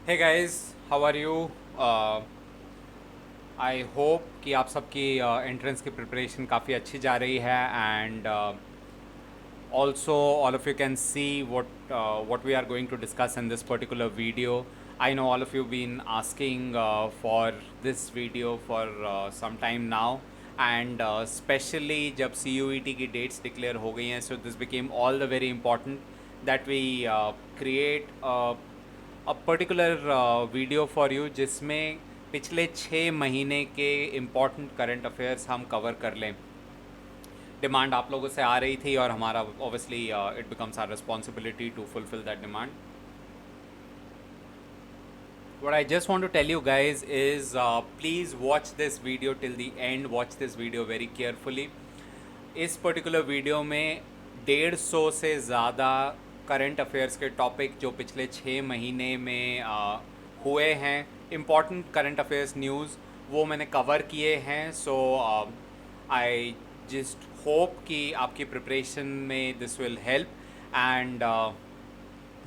Hey guys, how are you? I hope कि आप सबकी एंट्रेंस की प्रिपरेशन काफ़ी अच्छी जा रही है and also all of you can see what we are going to discuss in this particular video. I know all of you been asking for this video for some time now, and especially जब CUET की dates declare हो गई हैं, so this became all the very important that we create a particular video for you जिसमें पिछले 6 महीने के important current affairs हम cover कर लें. डिमांड आप लोगों से आ रही थी और हमारा obviously it becomes our responsibility to fulfil that demand. What I just want to tell you guys is please watch this video till the end. Watch this video very carefully. इस particular video में 150 से ज़्यादा current affairs के topic जो पिछले 6 महीने में हुए हैं, इम्पॉर्टेंट करंट अफेयर्स न्यूज़, वो मैंने कवर किए हैं. सो आई जस्ट होप कि आपकी प्रिपरेशन में this will help and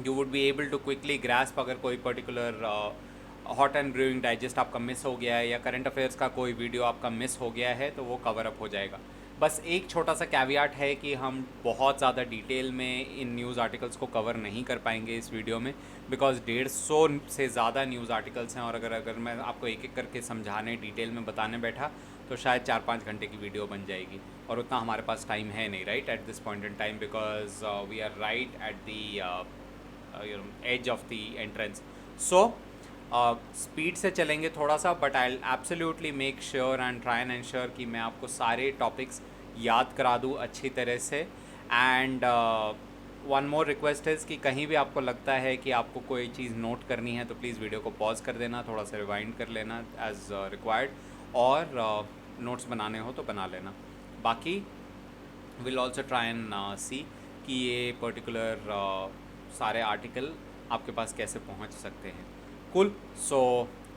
you would be able to quickly grasp अगर कोई particular hot and brewing digest आपका मिस हो गया है या करंट अफेयर्स का कोई वीडियो आपका मिस हो गया है तो वो कवर अप हो जाएगा. बस एक छोटा सा कैवियाट है कि हम बहुत ज़्यादा डिटेल में इन न्यूज़ आर्टिकल्स को कवर नहीं कर पाएंगे इस वीडियो में, बिकॉज 150 से ज़्यादा न्यूज़ आर्टिकल्स हैं और अगर मैं आपको एक एक करके समझाने डिटेल में बताने बैठा तो शायद 4-5 घंटे की वीडियो बन जाएगी और उतना हमारे पास टाइम है नहीं, right, at this point in time, because we are right at the edge of the entrance. So speed से चलेंगे थोड़ा सा, but I absolutely make sure and try and ensure कि मैं आपको सारे टॉपिक्स याद करा दूँ अच्छी तरह से. एंड वन मोर रिक्वेस्ट है कि कहीं भी आपको लगता है कि आपको कोई चीज़ नोट करनी है तो प्लीज़ वीडियो को पॉज कर देना, थोड़ा सा रिवाइंड कर लेना एज रिक्वायर्ड, और नोट्स बनाने हो तो बना लेना. बाकी विल ऑल्सो ट्राई एंड सी कि ये पर्टिकुलर सारे आर्टिकल आपके पास कैसे पहुंच सकते हैं. कुल. So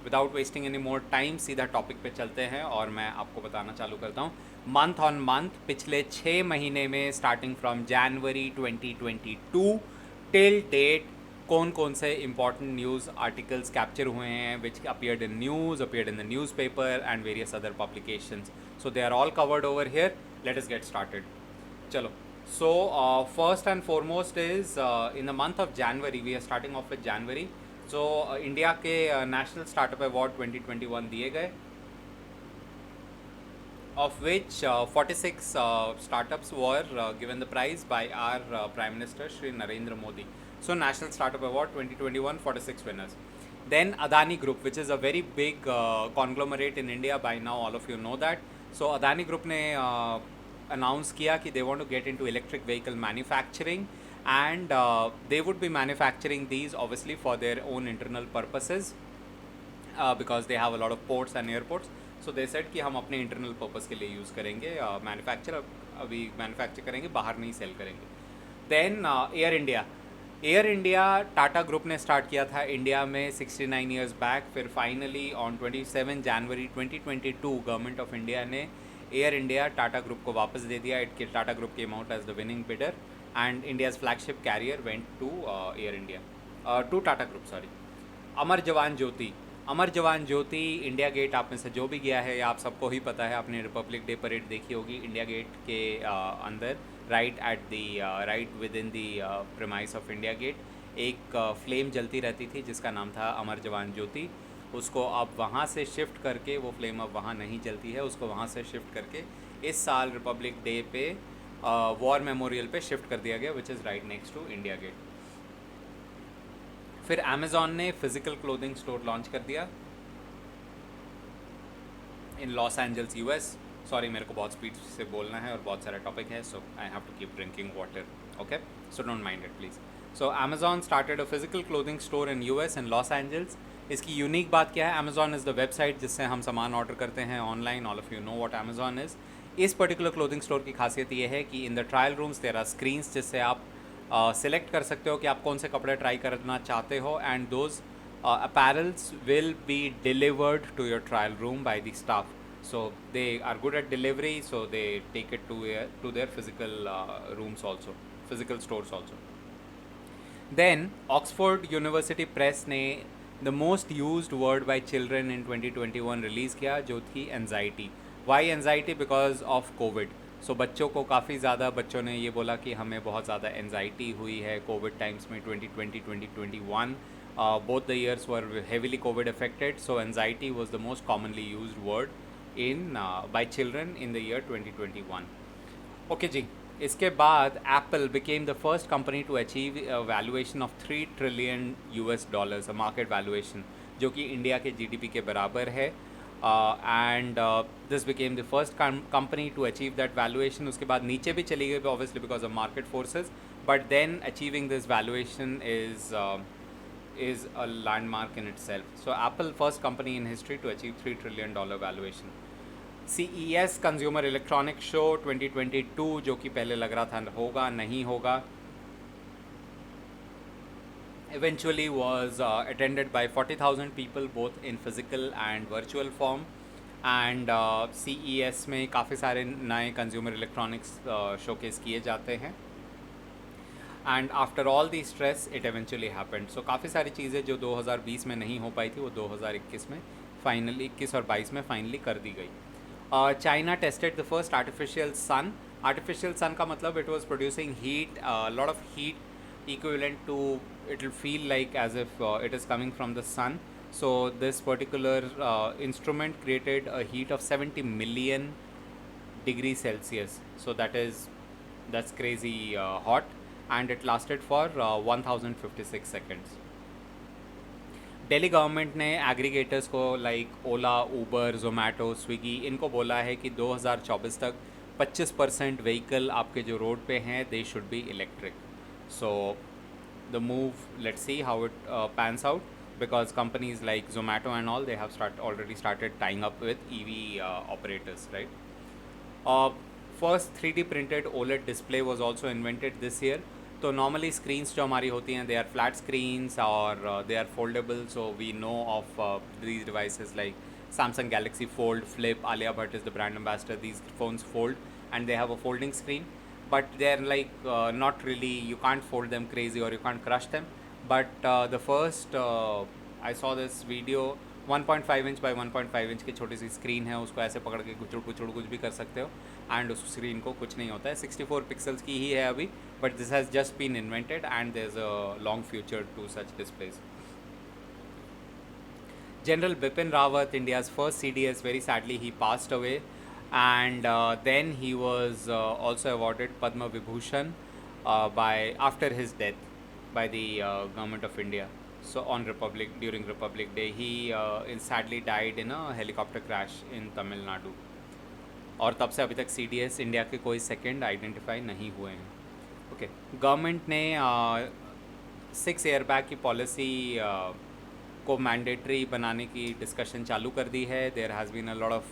without wasting any more time सीधा टॉपिक पे चलते हैं और मैं आपको बताना चालू करता हूँ. मंथ ऑन मंथ पिछले 6 महीने में starting from January 2022 till date कौन कौन से इंपॉर्टेंट न्यूज़ आर्टिकल्स कैप्चर हुए हैं which appeared in news, appeared in the newspaper and various other publications. So they are all covered over here. Let us get started. चलो. So first and foremost is in the month of January, we are starting off with January. So India के national startup award 2021 दिए गए, of which 46 startups were given the prize by our Prime Minister Shri Narendra Modi. So National Startup Award 2021, 46 winners. Then Adani Group, which is a very big conglomerate in India by now, all of you know that. So Adani Group ने announce किया कि they want to get into electric vehicle manufacturing and they would be manufacturing these obviously for their own internal purposes because they have a lot of ports and airports. So they said कि हम अपने internal purpose के लिए use करेंगे, अभी manufacture करेंगे, बाहर नहीं सेल करेंगे. Then air India. Air India Tata group ने स्टार्ट किया था इंडिया में 69 ईयर्स बैक. फिर finally on 27 January 2022 government of India ने एयर इंडिया टाटा ग्रुप को वापस दे दिया. It Tata group came out as the winning bidder and India's flagship carrier went to air India, to Tata group, sorry. Amar Jawan Jyoti. Amar Jawan Jyoti India gate आप में से जो भी गया है या आप सबको ही पता है, आपने रिपब्लिक डे परेड देखी होगी. इंडिया गेट के अंदर right at the right within the premises of India Gate एक फ्लेम जलती रहती थी जिसका नाम था अमर जवान ज्योति. उसको अब वहाँ से शिफ्ट करके, वो फ्लेम अब वहाँ नहीं जलती है, उसको वहाँ से शिफ्ट करके इस साल रिपब्लिक डे पे वॉर मेमोरियल पे शिफ्ट कर दिया गया, which is right next to India Gate. फिर अमेज़ॉन ने फिज़िकल क्लोथिंग स्टोर लॉन्च कर दिया in Los Angeles US. Sorry, मेरे को बहुत स्पीड से बोलना है और बहुत सारा टॉपिक है, so I have to keep drinking water, okay, so don't mind it please. So Amazon started a physical clothing store in US in Los Angeles. इसकी यूनिक बात क्या है? अमेज़ॉन इज़ द वेबसाइट जिससे हम सामान order करते हैं online. All of you know what Amazon is. इस पर्टिकुलर क्लोथिंग स्टोर की खासियत ये है कि in the trial rooms there are screens जिससे आप सिलेक्ट कर सकते हो कि आप कौन से कपड़े ट्राई करना चाहते हो, and those apparels will be delivered to your trial room by the staff. So they are good at delivery, so they take it to their physical rooms also, physical stores also. Then Oxford University Press ने the most used word by children in 2021 release किया, जो थी anxiety. Why anxiety? Because of covid. So बच्चों को काफ़ी ज़्यादा, बच्चों ने ये बोला कि हमें बहुत ज़्यादा एनजाइटी हुई है कोविड टाइम्स में. 2020 2021 both the years were heavily COVID affected, so anxiety was the most commonly used word in by children in the year 2021. Okay जी, इसके बाद Apple became the first company to achieve a valuation of $3 trillion US dollars, a market valuation, जो कि India के GDP के बराबर है. And this became the first company to achieve that valuation. उसके बाद नीचे भी चली गई obviously because of market forces, but then achieving this valuation is a landmark in itself. So Apple, first company in history to achieve $3 trillion valuation. CES Consumer Electronics Show 2022, जो कि पहले लग रहा था होगा नहीं होगा, eventually was attended by 40,000 people both in physical and virtual form. And CES में काफ़ी सारे नए कंज्यूमर इलेक्ट्रॉनिक्स शोकेस किए जाते हैं. And after all the stress it eventually happened. So काफ़ी सारी चीज़ें जो 2020 में नहीं हो पाई थी वो 2021 में फाइनली, 21 और 22 में फाइनली कर दी गई. China tested the first artificial sun. Artificial sun का मतलब it was producing heat, lot of heat equivalent to, it will feel like as if it is coming from the sun. So this particular instrument created a heat of 70 million degrees Celsius. So that's crazy hot, and it lasted for 1056 seconds. Delhi government ने aggregators को like ओला, Uber, Zomato, Swiggy, इनको बोला है कि 2024 तक 25% vehicle आपके जो road पे हैं they should be electric. So the move, let's see how it pans out, because companies like Zomato and all, they have already started tying up with EV operators, right? First 3D printed OLED display was also invented this year. तो normally screens जो हमारी होती हैं, they are flat screens और they are foldable. So we know of these devices like Samsung Galaxy Fold, Flip. Alia Bhatt is the brand ambassador. These phones fold and they have a folding screen, but they're like not really, you can't fold them crazy or you can't crush them. But the first I saw this video, 1.5 inch by 1.5 inch की छोटी सी screen है, उसको ऐसे पकड़ के कुचड़ कुछ भी कर सकते हो, एंड उस स्क्रीन को कुछ नहीं होता है. 64 पिक्सल्स की ही है अभी, but this has just been invented and there is a long future to such displays. General Bipin Rawat, India's first CDS, very sadly he passed away, and then he was also awarded Padma Vibhushan after his death by the government of India. So during Republic Day, he sadly died in a helicopter crash in Tamil Nadu. और तब से अभी तक CDS India के कोई second identify नहीं हुए हैं. ओके, गवर्नमेंट ने 6 एयरबैग की पॉलिसी को मैंडेटरी बनाने की डिस्कशन चालू कर दी है. There has been a lot of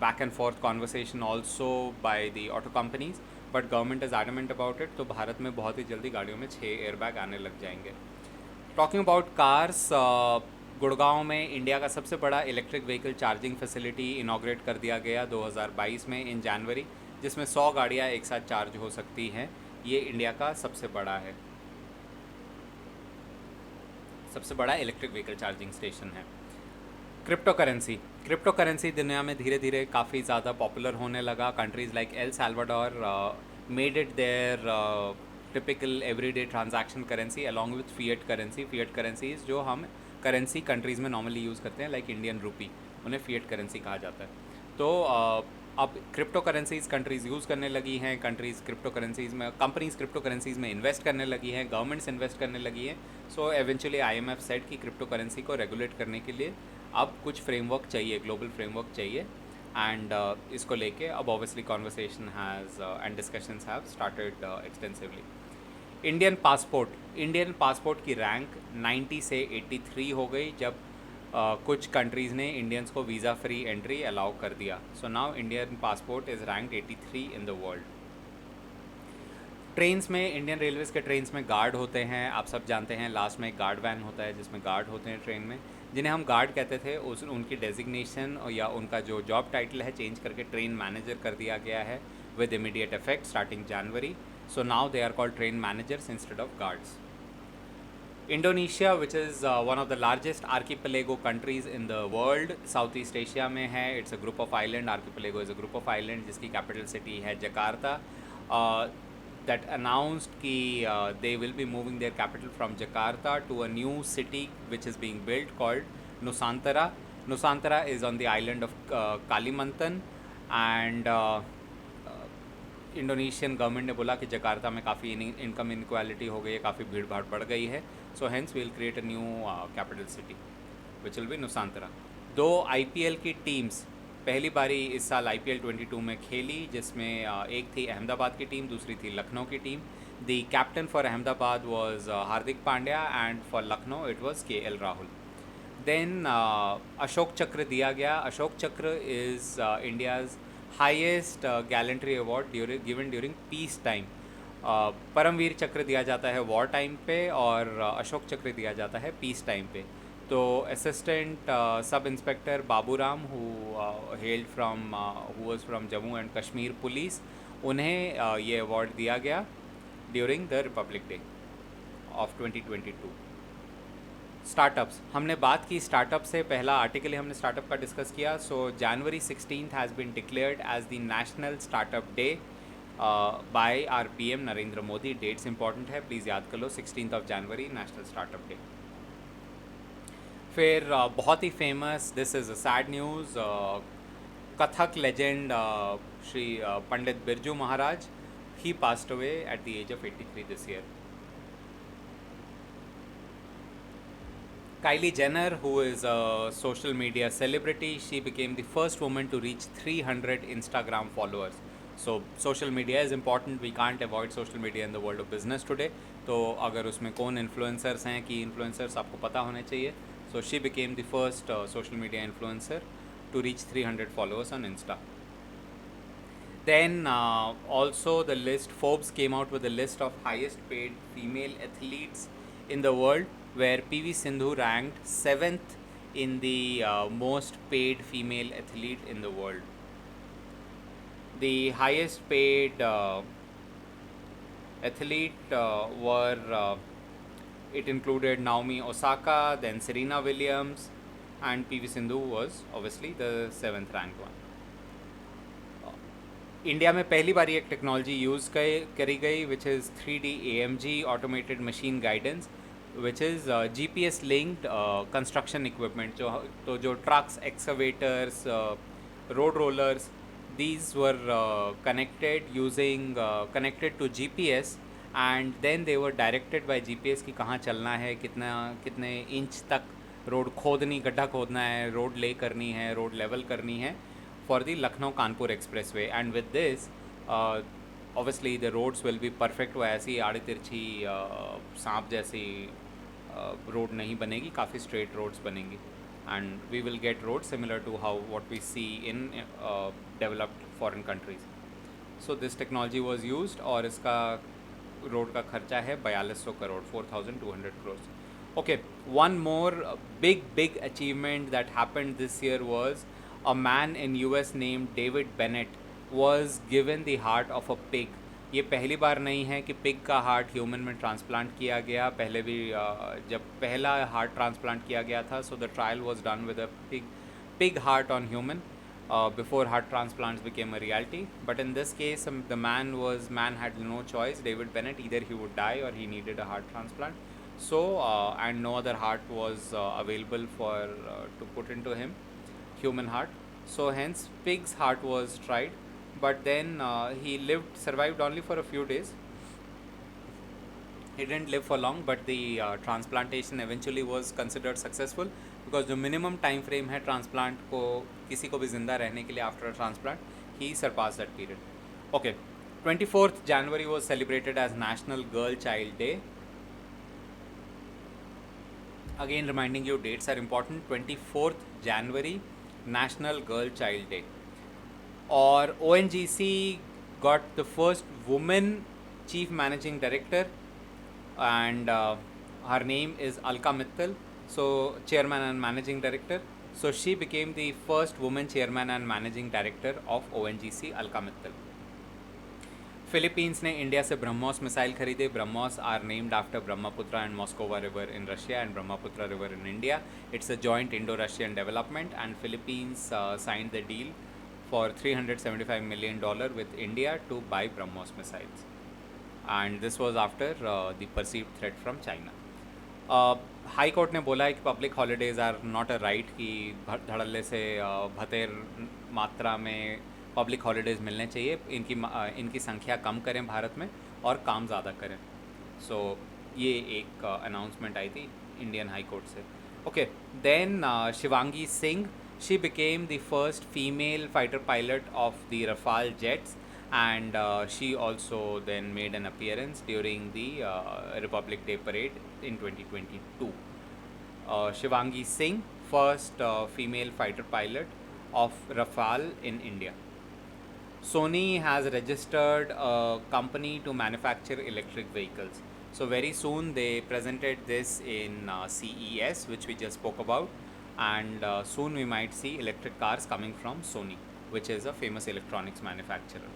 back and forth conversation also by the auto companies, but government is adamant about it. तो भारत में बहुत ही जल्दी गाड़ियों में 6 एयरबैग आने लग जाएंगे. टॉकिंग अबाउट कार्स, गुड़गांव में इंडिया का सबसे बड़ा electric vehicle charging facility inaugurate कर दिया गया 2022 में इन जनवरी, जिसमें 100 गाड़ियाँ एक साथ चार्ज हो सकती हैं. ये इंडिया का सबसे बड़ा इलेक्ट्रिक व्हीकल चार्जिंग स्टेशन है. क्रिप्टो करेंसी दुनिया में धीरे धीरे काफ़ी ज़्यादा पॉपुलर होने लगा. Countries like El Salvador made it their typical everyday transaction currency along with fiat currencies जो हम करेंसी कंट्रीज़ में नॉर्मली यूज़ करते हैं, लाइक इंडियन रूपी, उन्हें फिएट करेंसी कहा जाता है. तो अब क्रिप्टो करेंसीज़ कंट्रीज़ यूज़ करने लगी हैं. कंपनीज़ क्रिप्टो करेंसीज़ में इन्वेस्ट करने लगी हैं, गवर्नमेंट्स इन्वेस्ट करने लगी हैं. सो एवेंचुअली IMF सेड कि क्रिप्टो करेंसी को रेगुलेट करने के लिए अब कुछ फ्रेमवर्क चाहिए, ग्लोबल फ्रेमवर्क चाहिए. एंड इसको लेके अब obviously conversation has and discussions have started extensively. Indian passport की रैंक 90 से 83 हो गई जब कुछ कंट्रीज़ ने इंडियंस को वीज़ा फ्री एंट्री अलाउ कर दिया. So now Indian passport is ranked 83 in the world. Trains में, इंडियन रेलवेज़ के ट्रेन्स में गार्ड होते हैं, आप सब जानते हैं. लास्ट में एक गार्ड वैन होता है जिसमें गार्ड होते हैं ट्रेन में, जिन्हें हम गार्ड कहते थे. उनकी डेजिग्नेशन या उनका जो जॉब टाइटल है चेंज करके ट्रेन मैनेजर कर दिया गया है with immediate effect starting January. So now they are called train managers instead of guards. Indonesia which is one of the largest archipelago countries in the world, South East Asia में है. It's a group of island. Archipelago is a group of island जिसकी capital city है Jakarta. That announced कि they will be moving their capital from Jakarta to a new city which is being built called Nusantara. Nusantara is on the island of Kalimantan, and Indonesian government ने बोला कि Jakarta में काफ़ी income inequality हो गई है, काफ़ी भीड़ भाड़ बढ़ गई है. So hence we'll create a new capital city which will be Nusantara. 2 IPL की टीम्स पहली बारी इस साल आईपीएल 22 में खेली, जिसमें एक थी अहमदाबाद की टीम, दूसरी थी लखनऊ की team. The captain for Ahmedabad was Hardik Pandya and for Lucknow it was KL Rahul. Then Ashok Chakra दिया गया. Ashok Chakra is India's highest gallantry award given during peace time. Paramvir Chakra दिया जाता है वॉर टाइम पे, और अशोक चक्र दिया जाता है पीस टाइम पे. तो assistant sub inspector Baburam who was from Jammu and Kashmir police, उन्हें ये अवार्ड दिया गया during the Republic day of 2022. Startups, हमने बात की स्टार्टअप से. पहला आर्टिकल हमने स्टार्टअप का डिस्कस किया. So January 16 has been declared as the national startup day by our PM Narendra Modi. Dates important है, प्लीज़ याद कर लो. 16 जनवरी नेशनल स्टार्टअप डे. फिर बहुत ही famous, this is a sad news, Kathak legend Shri Pandit Birju Maharaj, he passed away at the age of 83 this year. Kylie Jenner, who is a social media celebrity, she became the first woman to reach 300 Instagram followers. So social media is important. We can't avoid social media in the world of business today. तो अगर उसमें कौन influencers हैं कि influencers आपको पता होने चाहिए. So she became the first social media influencer to reach 300 followers on Insta. Then also the list, Forbes came out with a list of highest paid female athletes in the world, where PV Sindhu ranked 7th in the most paid female athlete in the world. The highest paid athlete it included Naomi Osaka, then Serena Williams, and PV Sindhu was obviously the 7th ranked one. India में पहली बार एक technology use करी गई which is 3D AMG automated machine guidance, which is GPS linked construction equipment. जो trucks, excavators, road rollers, these were connected to GPS, and then they were directed by GPS कि कहाँ चलना है, कितने inch तक road खोदनी, गड्ढा खोदना है, रोड ले करनी है, रोड लेवल करनी है for the Lucknow Kanpur expressway. And with this obviously the roads will be perfect. वो ऐसी आड़ी तिरछी सांप जैसी रोड नहीं बनेगी, काफ़ी स्ट्रेट रोड्स बनेंगी, and we will get road similar to how what we see in developed foreign countries. So this technology was used, और इसका रोड का खर्चा है 4200 crore, 4200 crore. Okay, one more big achievement that happened this year was a man in US named David Bennett was given the heart of a pig. ये पहली बार नहीं है कि पिग का हार्ट ह्यूमन में ट्रांसप्लांट किया गया. पहले भी जब पहला हार्ट ट्रांसप्लांट किया गया था, so the trial was done with a pig heart on human before heart transplants became a reality. But in this case the man had no choice, David Bennett, either he would die or he needed a heart transplant. So and no other heart was available for to put into him, human heart. So hence pig's heart was tried, but then he survived only for a few days. He didn't live for long, but the transplantation eventually was considered successful, because जो minimum time frame है transplant को किसी को भी जिंदा रहने के लिए after a transplant, he surpassed that period. Okay, 24th January was celebrated as National Girl Child Day. Again reminding you, dates are important. 24th January, National Girl Child Day. और ONGC got the first woman chief managing director, and her name is Alka Mittal, so chairman and managing director. So she became the first woman chairman and managing director of ONGC, Alka Mittal. Philippines ने India से BrahMos missile खरीदे. BrahMos are named after Brahmaputra and Moskva river in Russia and Brahmaputra river in India. It's a joint Indo-Russian development, and Philippines signed the deal for $375 million with India to buy BrahMos missiles. And this was after the perceived threat from China. High Court ने बोला है कि public holidays are not a right, कि धड़ल्ले से भतेर मात्रा में public holidays मिलने चाहिए. इनकी संख्या कम करें भारत में और काम ज़्यादा करें. सो ये एक अनाउंसमेंट आई थी इंडियन हाई कोर्ट से. Okay, then Shivangi Singh, she became the first female fighter pilot of the Rafale jets, and she also then made an appearance during the Republic Day parade in 2022. Shivangi Singh, first female fighter pilot of Rafale in India. Sony has registered a company to manufacture electric vehicles. So very soon they presented this in CES, which we just spoke about, and soon we might see electric cars coming from Sony, which is a famous electronics manufacturer.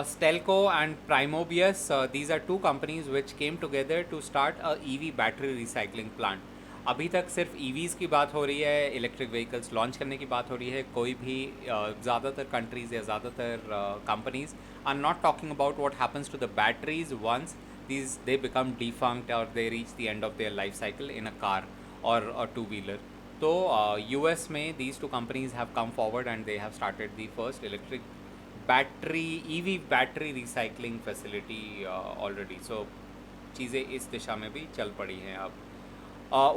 Stelco and Primobius, these are two companies which came together to start a EV battery recycling plant. अभी तक सिर्फ EVs की बात हो रही है, electric vehicles launch करने की बात हो रही है. कोई भी ज़्यादातर कंट्रीज़ या ज़्यादातर companies are not talking about what happens to the batteries once these they become defunct or they reach the end of their life cycle in a car or a two-wheeler. So US में these two companies have come forward and they have started the first electric EV battery recycling facility already. So चीज़ें इस दिशा में भी चल पड़ी हैं अब.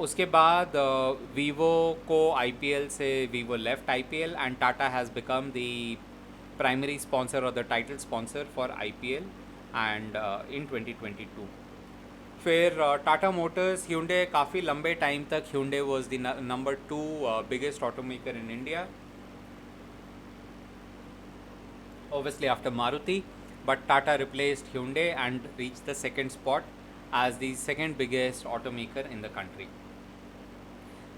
उसके बाद वीवो को IPL से Vivo left IPL and Tata has become the primary sponsor और the title sponsor for IPL and in 2022. फिर टाटा मोटर्स, Hyundai, काफ़ी लंबे टाइम तक Hyundai was the number 2 biggest automaker in India, obviously after Maruti, but Tata replaced Hyundai and reached the second spot as the second biggest automaker in the country.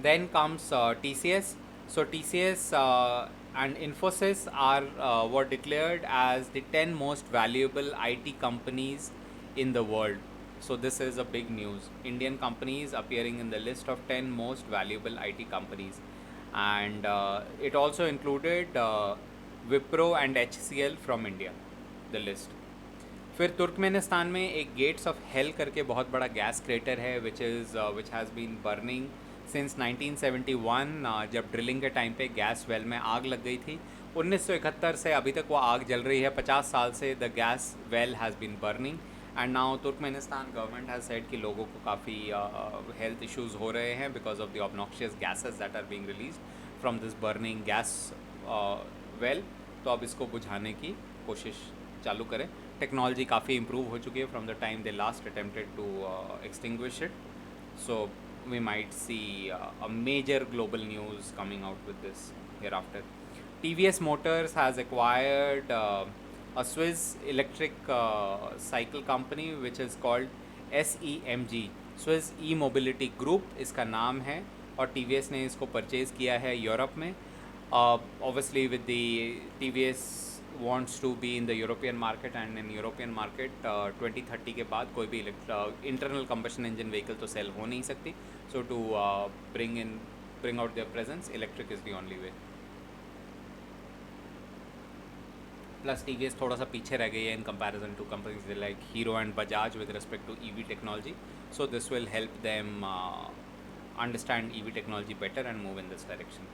Then comes TCS. So TCS and Infosys were declared as the 10 most valuable IT companies in the world. So this is a big news. Indian companies appearing in the list of 10 most valuable IT companies, and it also included Wipro and HCL from India, the list. फिर Turkmenistan में एक gets of hell करके बहुत बड़ा gas crater है which has been burning since 1971. जब drilling के time पे गैस वेल में आग लग गई थी 1971 से अभी तक वो आग जल रही है. 50 साल से the gas well has been burning and now Turkmenistan government has said कि लोगों को काफ़ी हेल्थ इश्यूज़ हो रहे हैं because of the obnoxious gases that are being released from this burning gas well. तो अब इसको बुझाने की कोशिश चालू करें. टेक्नोलॉजी काफ़ी इम्प्रूव हो चुकी है from the time they last attempted to extinguish it. So we might see a major global news coming out with this hereafter. TVS Motors has acquired a Swiss electric cycle company which is called SEMG, Swiss E-Mobility Group इसका नाम है, और TVS ने इसको purchase किया है Europe में. Obviously with the TVS wants to be in the European market, and in European market 2030 के बाद कोई भी internal combustion engine vehicle तो sell हो नहीं सकती. So to bring out their presence, electric is the only way. Plus TVS थोड़ा सा पीछे रह गई है in comparison to companies like Hero and Bajaj with respect to EV technology. So this will help them understand EV technology better and move in this direction.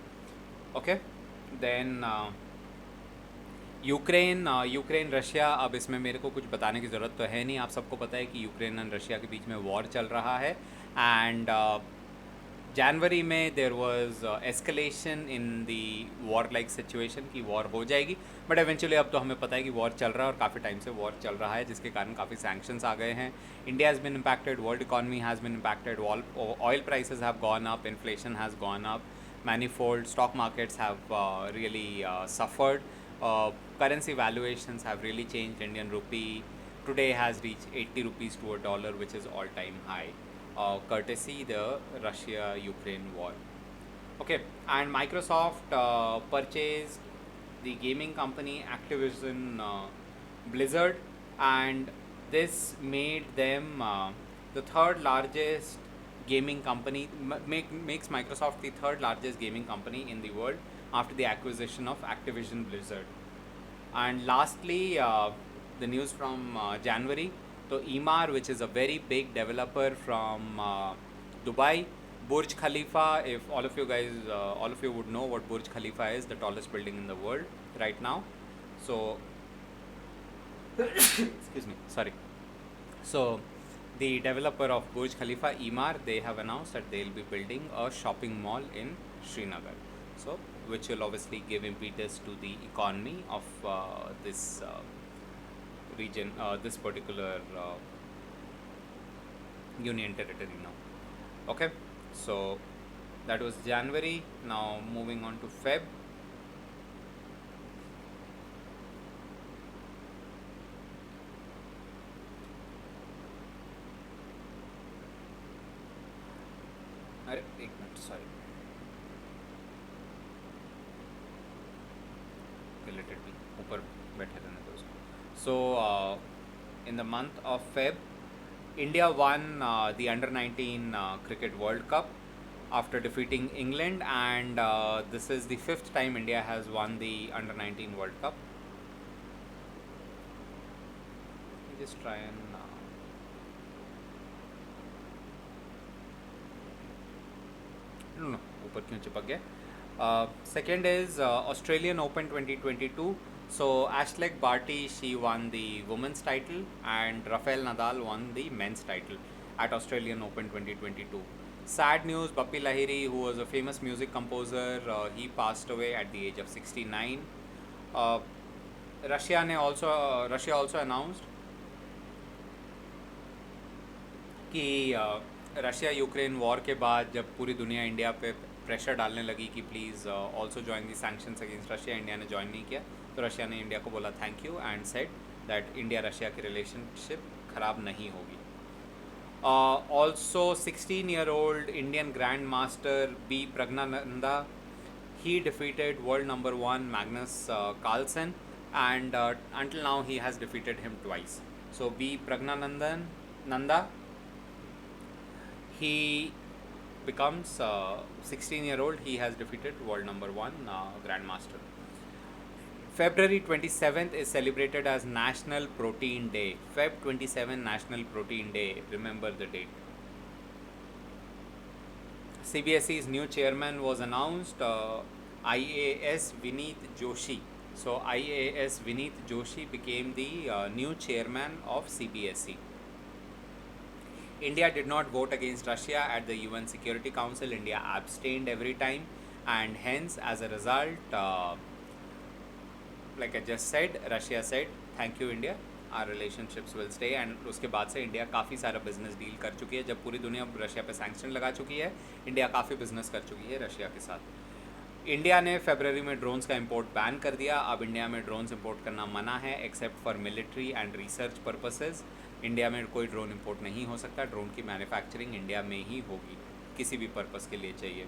Okay, then Ukraine Russia. अब इसमें मेरे को कुछ बताने की ज़रूरत तो है नहीं. आप सबको पता है कि यूक्रेन एंड रशिया के बीच में वॉर चल रहा है. एंड जनवरी में there was escalation in the war like situation कि वॉर हो जाएगी, बट एवेंचुअली अब तो हमें पता है कि वॉर चल रहा है और काफ़ी टाइम से वॉर चल रहा है, जिसके कारण काफ़ी सैंक्शंस आ गए हैं. India has been impacted, world economy has been impacted, oil prices have gone up, inflation has gone up, manifold stock markets have really suffered. Currency valuations have really changed. Indian rupee today has reached 80 rupees to a dollar, which is all-time high, courtesy the Russia-Ukraine war. Okay, and Microsoft purchased the gaming company Activision Blizzard, and this made them the third largest gaming company, makes Microsoft the third largest gaming company in the world after the acquisition of Activision Blizzard. And lastly, the news from January. So Emaar, which is a very big developer from Dubai, Burj Khalifa. If all of you guys, all of you would know what Burj Khalifa is, the tallest building in the world right now. So, excuse me, sorry. So, the developer of Burj Khalifa, Emaar, they have announced that they'll be building a shopping mall in Srinagar. So, which will obviously give impetus to the economy of this region, this particular union territory now. Okay, so that was January. Now moving on to Feb. अरे एक minute sorry related भी ऊपर बैठे रहने दो उसको. So in the month of Feb, India won the under 19 cricket World Cup after defeating England, and this is the fifth time India has won the under 19 World Cup. Let me just try and no, ऊपर क्यों चिपक गया. Second is Australian Open 2022. So Ashleigh Barty, she won the women's title, and Rafael Nadal won the men's title at Australian Open 2022. Sad news, Bappi Lahiri, who was a famous music composer, he passed away at the age of 69. Uh, Russia also announced कि Russia Ukraine war के बाद जब पूरी दुनिया India पे pressure डालने लगी कि please also join the sanctions against Russia, India ने ज्वाइन नहीं किया, तो रशिया ने इंडिया को बोला thank you and said that India Russia की रिलेशनशिप ख़राब नहीं होगी. Also 16-year-old Indian grand master B Praggnanandhaa, he defeated world number 1 Magnus Carlsen, and until now he has defeated him twice. So B Pragnanandan Nanda, he becomes 16-year-old, he has defeated world number 1 grandmaster. February 27th is celebrated as National Protein Day. Feb 27 National Protein Day, remember the date. CBSE's new chairman was announced, IAS Vineet Joshi. So IAS Vineet Joshi became the new chairman of CBSE. India did not vote against Russia at the UN Security Council. India abstained every time, and hence, as a result, like I just said, Russia said, thank you India, our relationships will stay. And उसके बाद से India काफ़ी सारा business deal कर चुकी है. जब पूरी दुनिया रशिया पे सैंक्शन लगा चुकी है, इंडिया काफ़ी बिजनेस कर चुकी है रशिया के साथ. इंडिया ने फरवरी में ड्रोन्स का इंपोर्ट बैन कर दिया. अब इंडिया में ड्रोन्स इंपोर्ट करना मना है except for military and research purposes. India में कोई ड्रोन इंपोर्ट नहीं हो सकता. ड्रोन की मैन्युफैक्चरिंग इंडिया में ही होगी, किसी भी पर्पस के लिए चाहिए.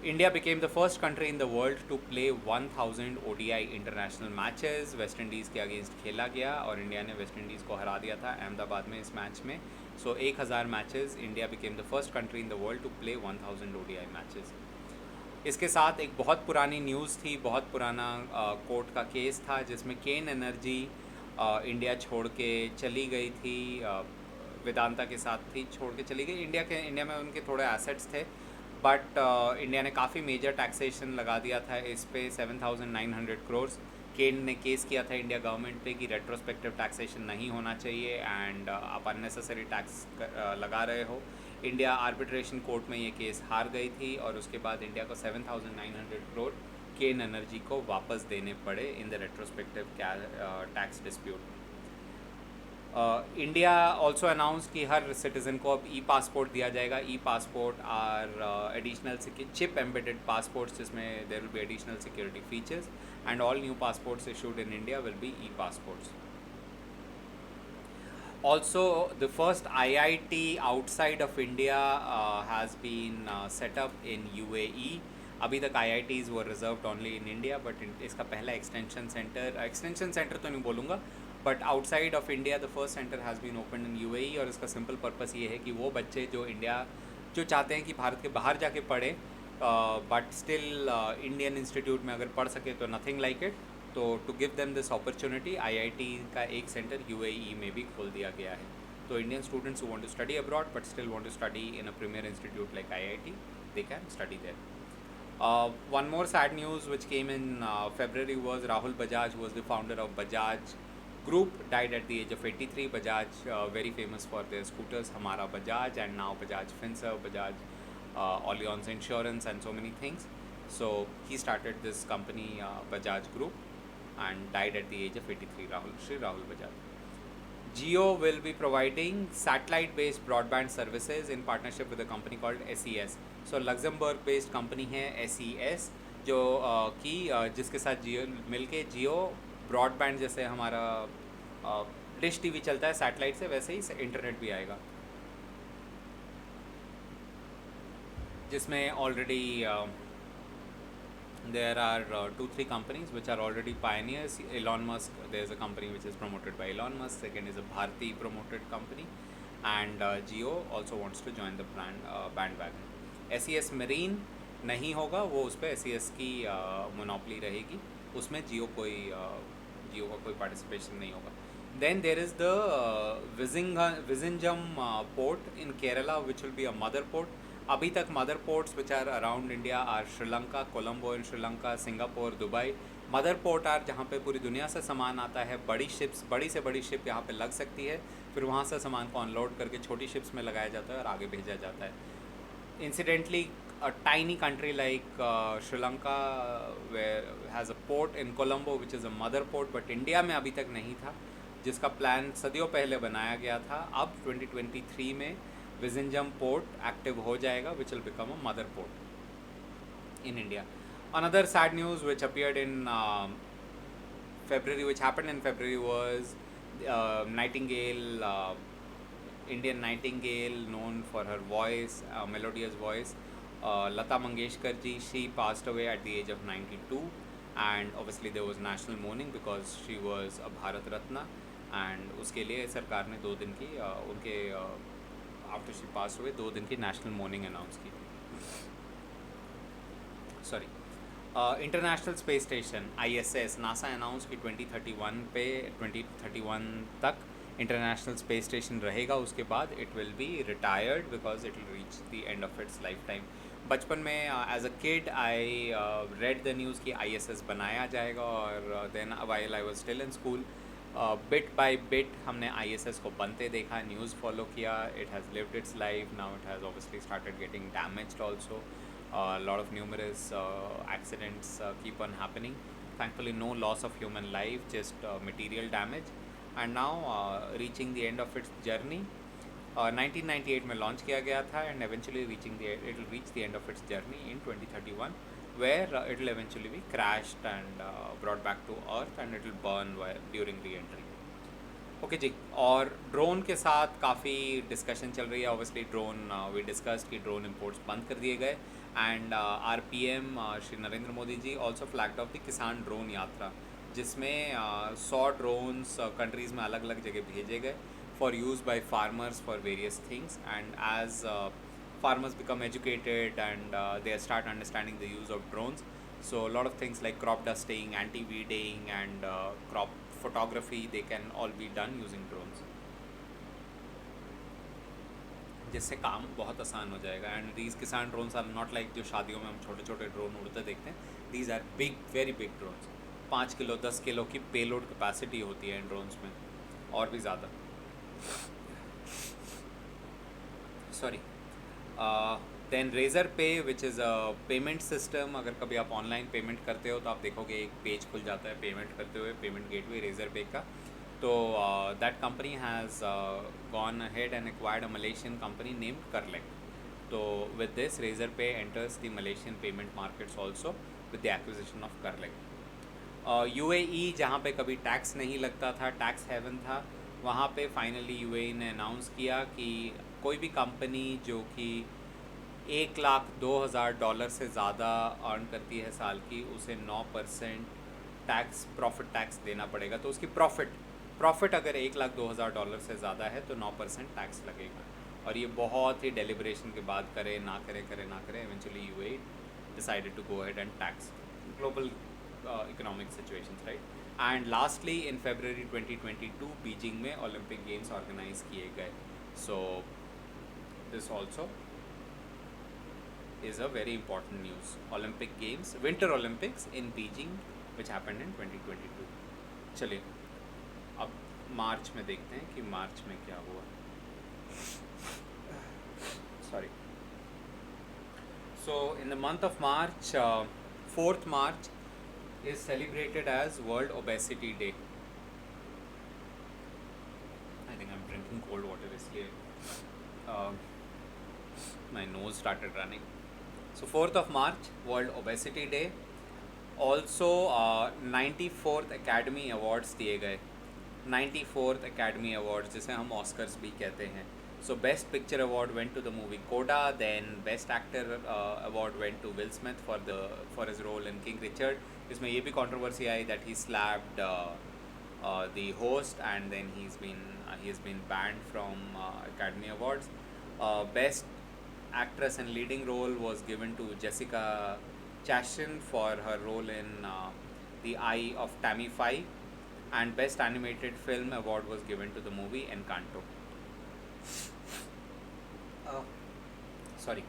India became the first country in the world to play 1000 ODI international matches. West Indies के अगेंस्ट खेला गया और इंडिया ने वेस्ट इंडीज़ को हरा दिया था अहमदाबाद में इस मैच में. सो 1000 matches, India became the first country in the world to play 1000 ODI matches. इसके साथ एक बहुत पुरानी न्यूज़ थी, बहुत पुराना कोर्ट का केस था जिसमें केन एनर्जी इंडिया छोड़ के चली गई थी, वेदांता के साथ थी, छोड़ के चली गई. इंडिया में उनके थोड़े एसेट्स थे, बट इंडिया ने काफ़ी मेजर टैक्सेशन लगा दिया था इस पे 7,900 करोड़. केन ने केस किया था इंडिया गवर्नमेंट पे कि रेट्रोस्पेक्टिव टैक्सेशन नहीं होना चाहिए एंड आप अननेसेसरी टैक्स लगा रहे हो. इंडिया आर्बिट्रेशन कोर्ट में ये केस हार गई थी और उसके बाद इंडिया को 7,900 करोड़ केन एनर्जी को वापस देने पड़े in the retrospective tax dispute. India also announce कि हर सिटीज़न को अब ई पासपोर्ट दिया जाएगा. E passport are additional chip embedded passports जिसमें there will be additional security features and all new passports issued in India will be e passports. Also, the first IIT outside of India has been set up in UAE. अभी तक IITs वो reserved only in India, but इसका पहला extension centre तो नहीं बोलूँगा, but outside of India the first centre has been open in UAE। और इसका सिंपल पर्पस ये है कि वो बच्चे जो चाहते हैं कि भारत के बाहर जाके पढ़े, बट स्टिल इंडियन इंस्टीट्यूट में अगर पढ़ सके तो नथिंग लाइक इट। तो to give them this opportunity IIT का एक सेंटर UAE में भी खोल दिया गया है। तो Indian students who want to study abroad but still want to study in a premier institute like IIT, they can study there. One more sad news which came in February was Rahul Bajaj, who was the founder of Bajaj Group, died at the age of 83. Bajaj, very famous for their scooters, Hamara Bajaj, and now Bajaj Finserv, Bajaj Allianz Insurance, and so many things. So he started this company, Bajaj Group, and died at the age of 83. Shri Rahul Bajaj. Jio will be providing satellite-based broadband services in partnership with a company called SES. So Luxembourg-based company है SES, जो जिसके साथ जियो मिलके जियो broadband, जैसे हमारा dish TV चलता है satellite से, वैसे ही इंटरनेट भी आएगा, जिसमें already there are 2-3 companies which are already pioneers. Elon Musk, there's a company which is promoted by Elon Musk. Second is a Bharti promoted company, and Jio also wants to join the bandwagon. SES Marine नहीं होगा, वो उस पर SES की monopoly रहेगी, उसमें जियो का कोई पार्टिसिपेशन नहीं होगा. Then there is the Vizhinjam port in Kerala, which will be a mother port. अभी तक mother ports which are around India are Sri Lanka, Colombo in Sri Lanka, Singapore, Dubai. Mother port are जहाँ पे पूरी दुनिया से सामान आता है, बड़ी से बड़ी शिप यहाँ पे लग सकती है, फिर वहाँ से सामान को अनलोड करके छोटी शिप्स में लगाया जाता है और आगे भेजा जाता है. Incidentally a tiny country like Sri Lanka has a port in Colombo which is a mother port, but India में अभी तक नहीं था, जिसका प्लान सदियों पहले बनाया गया था. अब 2023 में Vizhinjam port active हो जाएगा, which will become a mother port in India. Another sad news which appeared in February, which happened in February, was Nightingale, Indian Nightingale, known for her voice, melodious voice, Lata Mangeshkar ji. She passed away at the age of 92, and obviously there was national mourning because she was a Bharat Ratna, and उसके लिए सरकार ने 2 दिन की उनके after she pass हुए 2 दिन की नेशनल मॉर्निंग अनाउंस की थी. Sorry, international space station ISS, NASA announce की 2031 तक इंटरनेशनल स्पेस स्टेशन रहेगा. उसके बाद it will be retired because it will reach the end of its life time. बचपन में as a kid I read the news कि ISS बनाया जाएगा, और then while I was still in school, bit by bit हमने ISS को बनते देखा, न्यूज़ फॉलो किया. It has lived it's life. Now it has obviously started getting damaged also. Lot of numerous accidents keep on happening. Thankfully no loss of human life, just material damage. And now reaching the end of its journey. 1998 में launch किया गया था, and eventually it will reach the end of its journey in 2031, where it will eventually be crashed and brought back to earth, and it will burn during re-entry. Okay ji. और drone के साथ काफ़ी discussion चल रही है. Obviously drone we discussed कि drone imports बंद कर दिए गए, and our PM Shri Narendra Modi ji also flagged off the Kisan drone Yatra, जिसमें 100 ड्रोन्स कंट्रीज़ में अलग अलग जगह भेजे गए for use by farmers for various things. And as farmers become educated and they start understanding the use of drones, so a lot of things like crop dusting, anti-weeding, and crop photography, they can all be done using drones, जिससे काम बहुत आसान हो जाएगा. And these किसान drones are not like जो शादियों में हम छोटे छोटे ड्रोन उड़ते देखते हैं. These are big, very big drones. 5 kilo 10 kilo की पेलोड कैपेसिटी होती है इन ड्रोन्स में, और भी ज़्यादा. सॉरी. देन रेजर पे which is a payment system. अगर कभी आप ऑनलाइन पेमेंट करते हो तो आप देखोगे एक पेज खुल जाता है पेमेंट करते हुए, पेमेंट गेटवे रेजर पे का. तो that company has gone ahead and acquired a Malaysian company named Curlec. तो with this Razorpay enters the Malaysian payment markets also with the acquisition of Curlec. UAE जहाँ पे कभी tax नहीं लगता था, टैक्स हेवन था, वहाँ पे फाइनली UAE ने अनाउंस किया कि कोई भी कंपनी जो कि $1,02,000 से ज़्यादा अर्न करती है साल की, उसे 9% टैक्स, प्रॉफिट टैक्स देना पड़ेगा। तो उसकी प्रॉफिट अगर $1,02,000 से ज़्यादा है तो 9% टैक्स लगेगा। और ये बहुत ही डेलिब्रेशन के बाद करे ना करे, eventually UAE decided to go ahead and tax global economic situations, right? And lastly, in February 2022 Beijing में ओलंपिक गेम्स ऑर्गेनाइज किए गए। So this also is a very important news. Olympic Games, Winter Olympics in Beijing, which happened in 2022. चलिए अब मार्च में देखते हैं कि मार्च में क्या हुआ। Sorry. So in the month of March, 4th March is celebrated as World Obesity Day. I think I'm drinking cold water इसलिए my nose started running. So 4th of March, World Obesity Day. Also 94th Academy Awards दिए गए। 94th Academy Awards जिसे हम Oscars भी कहते हैं। So Best Picture Award went to the movie Coda. Then Best Actor Award went to Will Smith for his role in King Richard. इसमें ये भी controversy I that he slapped the host, and then he has been banned from Academy Awards. Best Actress in Leading Role was given to Jessica Chastain for her role in The Eye of Tammy Faye, and Best Animated Film Award was given to the movie Encanto. Sorry.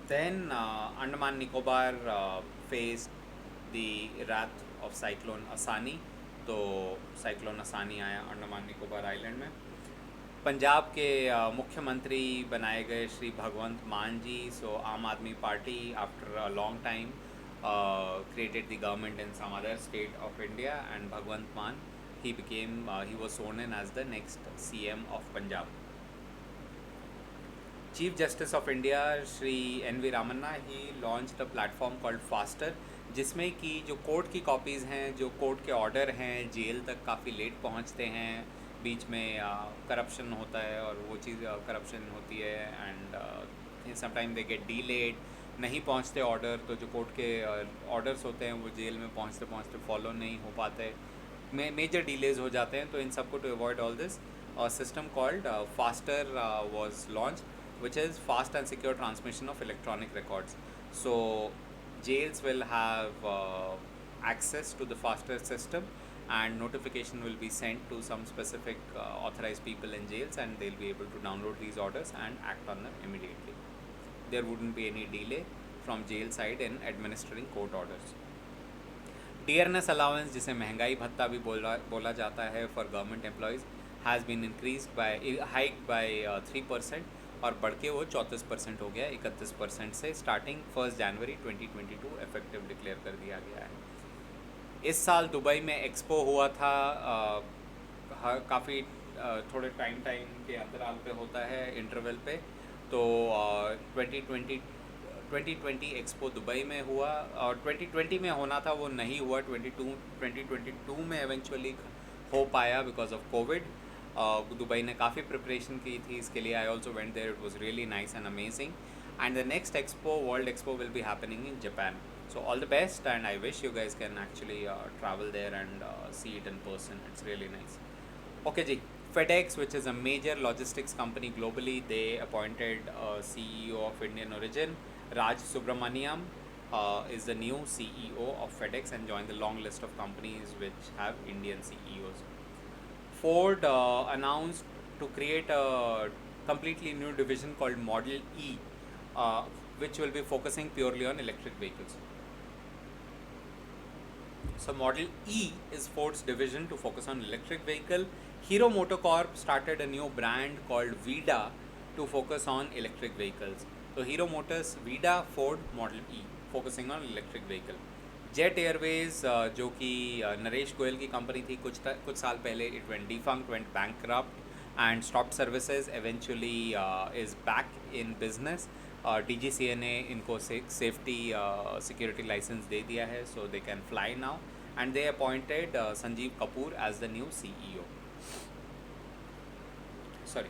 Then Andaman Nicobar faced the wrath of Cyclone Asani. तो cyclone असानी आया Andaman Nicobar island में। पंजाब के मुख्यमंत्री बनाए गए श्री भगवंत मान जी। सो आम आदमी party after a long time created the government in some other state of India, and Bhagwant Mann, he was sworn in as the next CM of Punjab. Chief Justice of India Shri N.V. Ramanna, he launched a platform called Faster, जिसमें कि जो court की copies हैं, जो court के order हैं, jail तक काफ़ी लेट पहुंचते हैं, बीच में करप्शन होता है और वो चीज़ करप्शन होती है, एंड समटाइम दे गेट डीलेड, नहीं पहुंचते ऑर्डर, तो जो कोर्ट के ऑर्डर्स होते हैं वो जेल में पहुंचते पहुंचते फॉलो नहीं हो पाते, मेजर डिलेज हो जाते हैं। तो इन सबको to avoid all this, system called FASTER was launch, which is fast and secure transmission of electronic records. So jails will have access to the faster system, and notification will be sent to some specific authorized people in jails, and they'll be able to download these orders and act on them immediately. There wouldn't be any delay from jail side in administering court orders. Dearness allowance, जिसे महंगाई भत्ता भी बोला जाता है, for government employees has been hiked by 3%, और बढ़ के वो 34% हो गया 31% से, स्टार्टिंग 1 जनवरी 2022 इफेक्टिव डिक्लेयर कर दिया गया है। इस साल दुबई में एक्सपो हुआ था, काफ़ी थोड़े टाइम के अंतराल पे होता है, इंटरवल पे। तो 2020 एक्सपो दुबई में हुआ, और 2020 में होना था वो नहीं हुआ, 2022 में एवेंचुअली हो पाया बिकॉज ऑफ कोविड। दुबई ने काफ़ी प्रिपरेशन की थी इसके लिए। I also went there, it was really nice and amazing, and the next expo, world expo, will be happening in Japan. So all the best, and I wish you guys can actually travel there and see it in person. It's really nice. Okay ji, FedEx, which is a major logistics company globally, they appointed a CEO of Indian origin. Raj Subramaniam is the new CEO of FedEx and joined the long list of companies which have Indian CEOs. Ford announced to create a completely new division called Model E, which will be focusing purely on electric vehicles. So Model E is Ford's division to focus on electric vehicle. Hero MotoCorp started a new brand called Vida to focus on electric vehicles. So Hero Motors, Vida, Ford, Model E, focusing on electric vehicle. Jet Airways, जो कि नरेश गोयल की company थी, कुछ साल पहले it went defunct, went bankrupt and stopped services, eventually is back in business. DGCA ने इनको safety security licence दे दिया है, so they can fly now, and they appointed Sanjeev Kapoor as the new CEO. Sorry,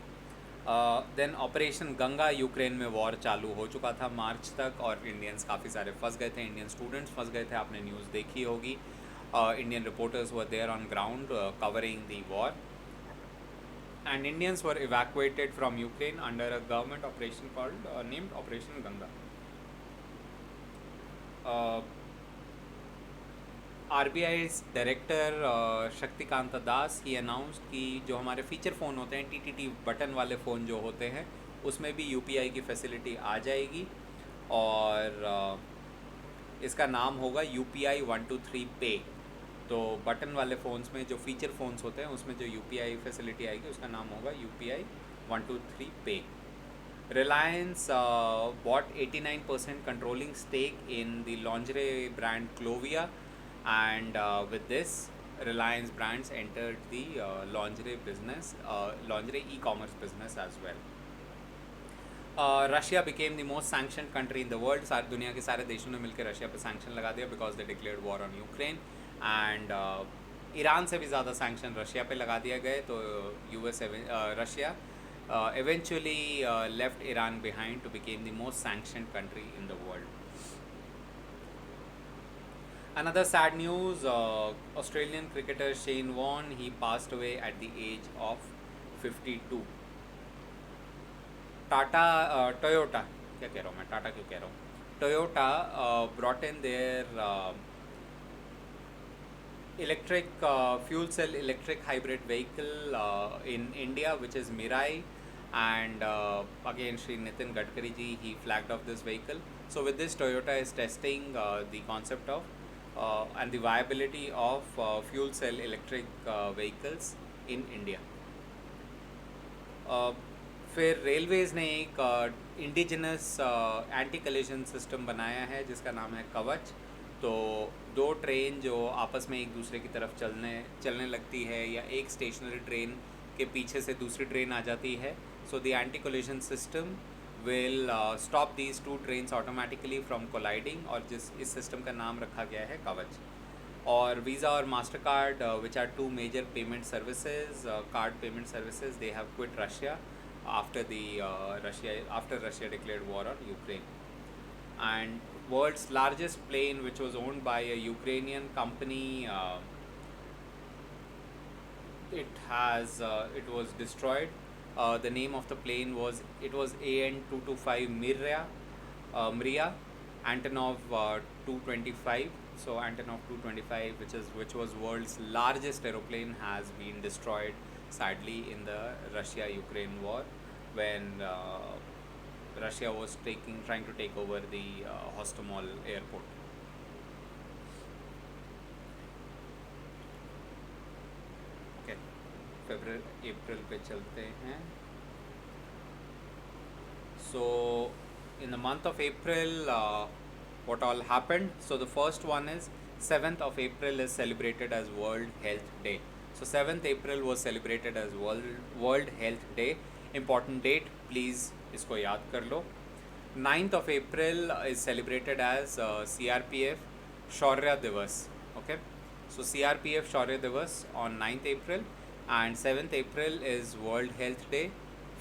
then operation Ganga, Ukraine में war चालू हो चुका था मार्च तक, और इंडियंस काफ़ी सारे फंस गए थे, इंडियन स्टूडेंट्स फंस गए थे, आपने न्यूज़ देखी होगी. Indian reporters were there on ground covering the war, and Indians were evacuated from Ukraine under a government operation called named Operation Ganga. RBI's director Shaktikanta Das he announce कि जो हमारे फीचर फ़ोन होते हैं, TTT बटन वाले phone जो होते हैं, उसमें भी UPI की फैसिलिटी आ जाएगी, और इसका नाम होगा UPI 123 पे. तो बटन वाले फ़ोन्स में जो फीचर फ़ोन्स होते हैं उसमें जो UPI फैसिलिटी आएगी उसका नाम होगा UPI 123 पे. Reliance bought 89% controlling stake in the lingerie brand Clovia, and with this, Reliance brands entered the lingerie business, lingerie e-commerce business as well. Russia became the most sanctioned country in the world. सारी दुनिया के सारे देशों ने मिलकर Russia पे sanction लगा दिया because they declared war on Ukraine, and Iran से भी ज़्यादा सैंक्शन रशिया पे लगा दिया गए. तो Russia eventually left Iran behind to become the most sanctioned country in the world. Another sad news, Australian cricketer Shane Warne, he passed away at the age of 52. Tata Toyota, क्या कह रहा हूँ मैं, टाटा क्यों कह रहा हूँ, Toyota brought in their electric fuel cell electric hybrid vehicle in India, which is Mirai, and again Shri Nitin Gadkari ji, he flagged off this vehicle. So with this, Toyota is testing the concept of and the viability of fuel cell electric vehicles in India. फिर Railways ने एक indigenous anti collision system बनाया है जिसका नाम है कवच. तो दो ट्रेन जो आपस में एक दूसरे की तरफ चलने लगती है, या एक स्टेशनरी ट्रेन के पीछे से दूसरी ट्रेन आ जाती है, so the anti collision system will stop these two trains automatically from colliding, और इस सिस्टम का नाम रखा गया है कवच. और वीज़ा और Mastercard, which are two major payment services, card payment services, they have quit Russia after Russia declared war on Ukraine. And world's largest plane, which was owned by a Ukrainian company, it was destroyed. The name of the plane was AN-225 Mriya, Antonov 225. So Antonov 225, which was world's largest aeroplane, has been destroyed sadly in the Russia-Ukraine war, when Russia was trying to take over the Hostomel airport. Okay, April पे चलते हैं. So in the month of April, what all happened? So the first one is 7th of April is celebrated as World Health Day. So 7th April was celebrated as World Health Day. Important date, please इसको याद कर लो. 9th of April is celebrated as CRPF Shaurya Divas. Okay, so CRPF Shaurya Divas on 9th April, and 7th April is World Health Day.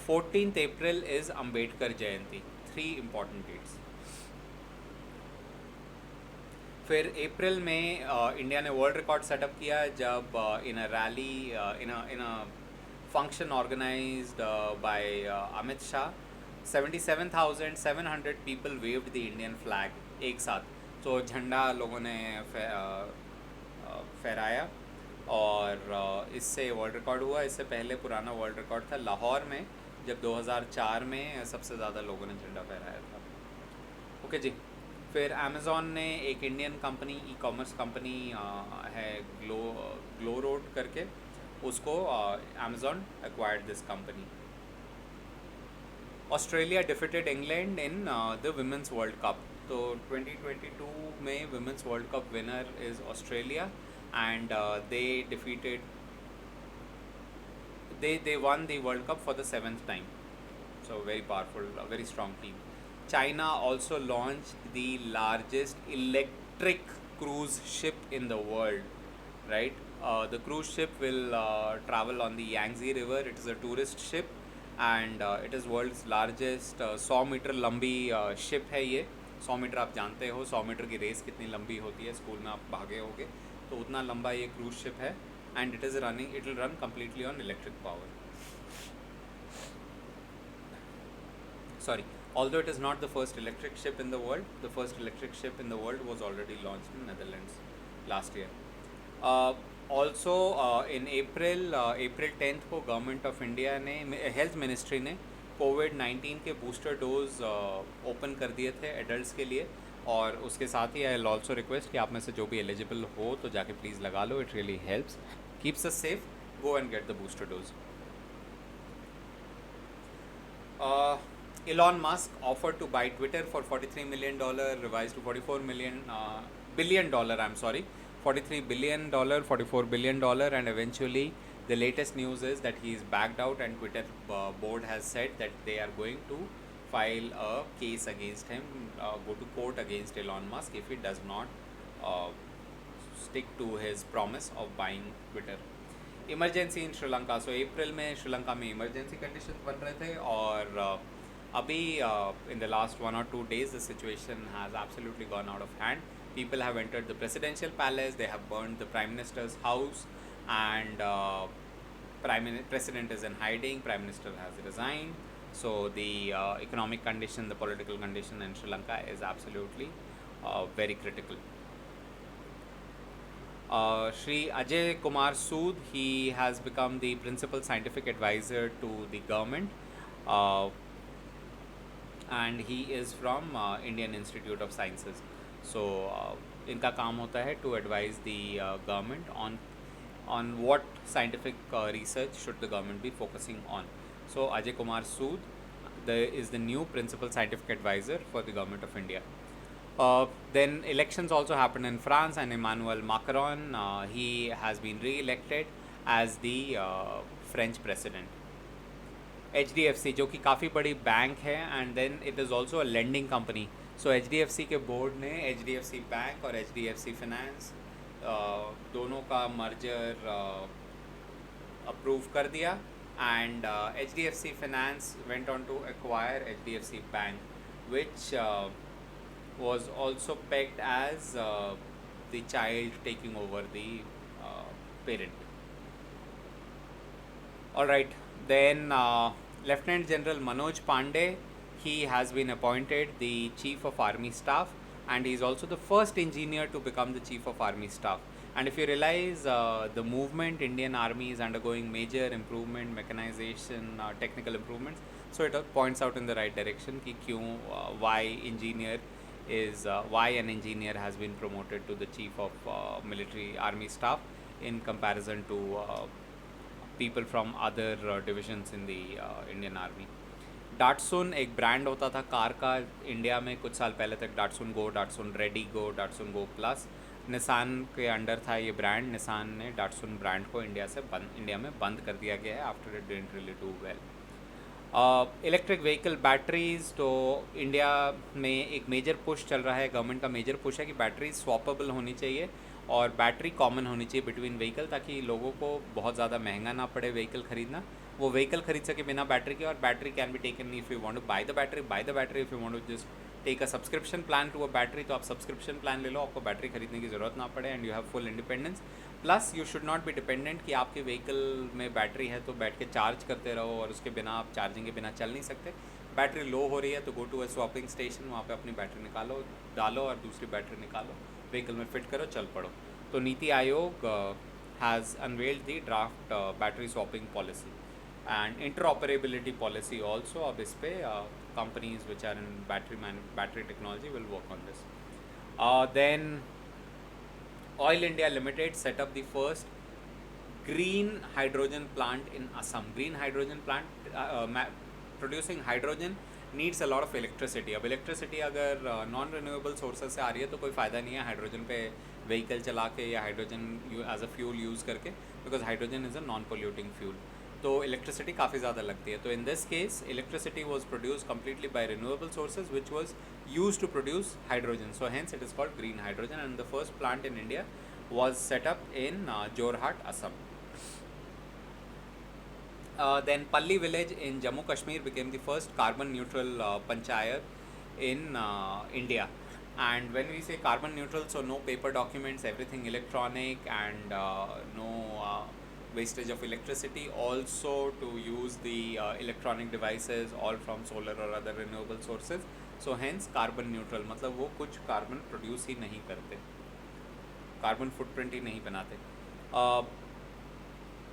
14th April is Ambedkar Jayanti. 3 important dates. फिर अप्रैल में India ने world record setup किया जब in a rally, in a function organised by Amit Shah, 77,700 people waved the Indian flag एक साथ. तो झंडा लोगों ने फहराया, और इससे वर्ल्ड रिकॉर्ड हुआ. इससे पहले पुराना वर्ल्ड रिकॉर्ड था लाहौर में, जब 2004 में सबसे ज़्यादा लोगों ने झंडा फहराया था. ओके जी. फिर अमेज़ॉन ने एक Indian company, e commerce company है ग्लो रोड करके, उसको Amazon acquired this company. Australia defeated England in the women's world cup. तो 2022 में women's world cup winner is Australia, and they won the World Cup for the 7th time. So very powerful, a very strong team. China also launched the largest electric cruise ship in the world, right? The cruise ship will travel on the Yangtze River. It is a tourist ship, and it is world's largest 100 metre लंबी ship है ये. 100 metre आप जानते हो 100 metre की race कितनी लंबी होती है, स्कूल में आप भागे होगे, तो उतना लंबा ये क्रूज शिप है. And it will run completely on electric power. Sorry, although it is not the first electric ship in the world, the first electric ship in the world was already launched in Netherlands last year. Uh, also in April 10th को government of India ने, health ministry ने कोविड-19 के booster dose open कर दिए थे adults के लिए. और उसके साथ ही आई विल ऑल्सो रिक्वेस्ट कि आप में से जो भी एलिजिबल हो तो जाके प्लीज़ लगा लो. It really helps, keeps us safe. Go and get the booster dose. Elon Musk offered to buy Twitter for $43 million, revised to $44 billion, I'm sorry, $43 billion, $44 billion, and eventually the latest news is that he's backed out, and Twitter board has said that they are going to file a case against him, go to court against Elon Musk if he does not stick to his promise of buying Twitter. Emergency in Sri Lanka. So April में श्रीलंका में emergency condition बन रहे थे, और अभी in the last 1 or 2 days the situation has absolutely gone out of hand. People have entered the presidential palace, they have burned the prime minister's house, and president is in hiding, prime minister has resigned. So the economic condition, the political condition in Sri Lanka is absolutely very critical. Shri Ajay Kumar Sood, he has become the principal scientific advisor to the government, and he is from Indian Institute of Sciences. So इनका काम होता है to advise the government on what scientific research should the government be focusing on. So Ajay Kumar Sood is the new principal scientific advisor for the government of India. Then elections also happened in France, and Emmanuel Macron, he has been re-elected as the French president. HDFC जो कि काफ़ी बड़ी bank है, and then it is also a lending company. So HDFC के board ने HDFC bank और HDFC finance दोनों का मर्जर अप्रूव कर दिया, and HDFC finance went on to acquire HDFC bank, which was also pegged as the child taking over the parent. Alright, then Lieutenant General Manoj Pandey, he has been appointed the Chief of Army Staff, and he is also the first engineer to become the Chief of Army Staff. And if you realize, the movement, Indian Army is undergoing major improvement, mechanization, technical improvements, so it points out in the right direction कि क्यों why an engineer has been promoted to the Chief of Military Army Staff in comparison to people from other divisions in the Indian Army. डाटसुन एक brand होता था car का India में कुछ साल पहले तक. डाटसुन गो, डाटसुन रेडी गो, डाटसुन गो प्लस. निसान के अंडर था ये ब्रांड. निसान ने डाटसुन ब्रांड को इंडिया में बंद कर दिया गया है after it didn't really do well. Electric vehicle batteries, तो इंडिया में एक मेजर पुश चल रहा है, गवर्नमेंट का मेजर पुश है कि बैटरी स्वैपेबल होनी चाहिए और बैटरी कॉमन होनी चाहिए बिटवीन व्हीकल, ताकि लोगों को बहुत ज़्यादा महंगा ना पड़े व्हीकल ख़रीदना. वो व्हीकल खरीद सके बिना बैटरी के, और battery can be taken if you want to buy the battery. If you want to just take a subscription plan to a battery, तो आप सब्सक्रिप्शन प्लान ले लो, आपको बैटरी खरीदने की ज़रूरत ना पड़े, and you have full independence. Plus you should not be dependent कि आपके व्हीकल में बैटरी है तो बैठ के चार्ज करते रहो और उसके बिना आप चार्जिंग के बिना चल नहीं सकते. बैटरी लो हो रही है तो go to a swapping station, वहाँ पे अपनी बैटरी निकालो, डालो और दूसरी बैटरी निकालो, व्हीकल में फिट करो, चल पड़ो. तो NITI Aayog has unveiled the draft battery swapping policy and interoperability policy also. अब इस पे companies which are in battery technology will work on this. Then Oil India Limited set up the first green hydrogen plant in Assam. Green hydrogen plant, producing hydrogen needs a lot of electricity. अब electricity अगर non renewable sources से आ रही है तो कोई फ़ायदा नहीं है हाइड्रोजन पे व्हीकल चला के या hydrogen as a fuel use करके, because hydrogen is a non polluting fuel. तो इलेक्ट्रिसिटी काफ़ी ज़्यादा लगती है. तो in this case electricity was produce completely by renewable sources which was use to produce hydrogen. So hence it is called green hydrogen, and the first plant in India was setup in Jorhat, Assam. Then Palli village in Jammu Kashmir became the first carbon neutral panchayat in India. And when we say carbon neutral, so no paper documents, everything electronic, and no wastage of electricity. Also to use the electronic devices all from solar or other renewable sources. So hence carbon neutral, मतलब वो कुछ carbon produce ही नहीं करते, carbon footprint ही नहीं बनाते.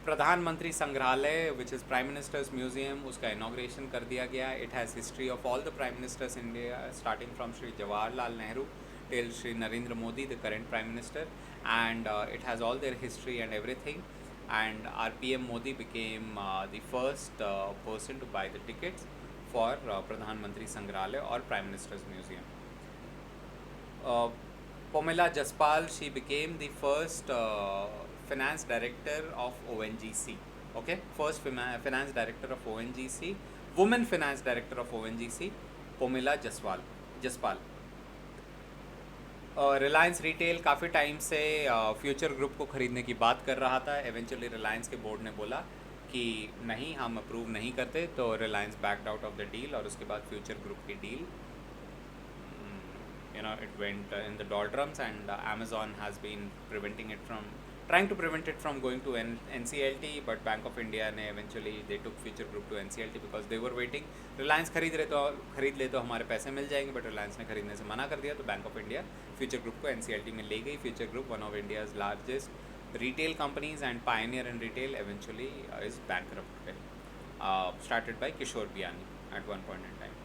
प्रधानमंत्री संग्रहालय which is prime ministers museum, उसका इनाग्रेशन कर दिया गया. It has history of all the prime ministers India starting from Shri Jawaharlal Nehru till Shri Narendra Modi the current prime minister, and it has all there history and everything. And our PM Modi became the first person to buy the tickets for Pradhan Mantri Sangrahalaya or Prime Minister's Museum. Pomila Jaspal, she became the first finance director of ONGC. Okay, first finance director of ONGC, woman finance director of ONGC, Pomila Jaspal. Reliance retail काफ़ी time से future group को ख़रीदने की बात कर रहा था. Eventually Reliance के बोर्ड ने बोला कि नहीं, हम अप्रूव नहीं करते, तो Reliance backed out of the deal. और उसके बाद फ्यूचर ग्रुप की deal, it went in the doldrums, and Amazon has been trying to prevent it from going to NCLT, but Bank of India ने eventually they took Future Group to NCLT because they were waiting. Reliance खरीद ले तो हमारे पैसे मिल जाएंगे, but Reliance ने खरीदने से मना कर दिया, तो Bank of India Future Group को NCLT में ले गई. Future Group, one of India's largest retail companies and pioneer in retail, eventually is bankrupted. Started by Kishore Biyani at one point in time.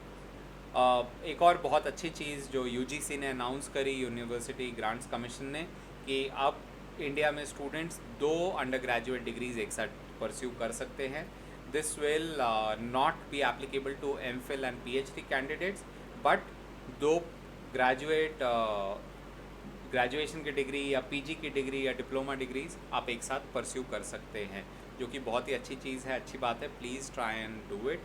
एक और बहुत अच्छी चीज़ जो UGC ने अनाउंस करी, यूनिवर्सिटी ग्रांट्स कमीशन ने, कि अब इंडिया में स्टूडेंट्स 2 अंडर ग्रेजुएट डिग्रीज़ एक साथ परस्यू कर सकते हैं. This will not be applicable to MPhil and PhD candidates, but 2 graduation की डिग्री या PG की डिग्री या डिप्लोमा डिग्रीज आप एक साथ परस्यू कर सकते हैं, जो कि बहुत ही अच्छी चीज़ है, अच्छी बात है. Please try and do it.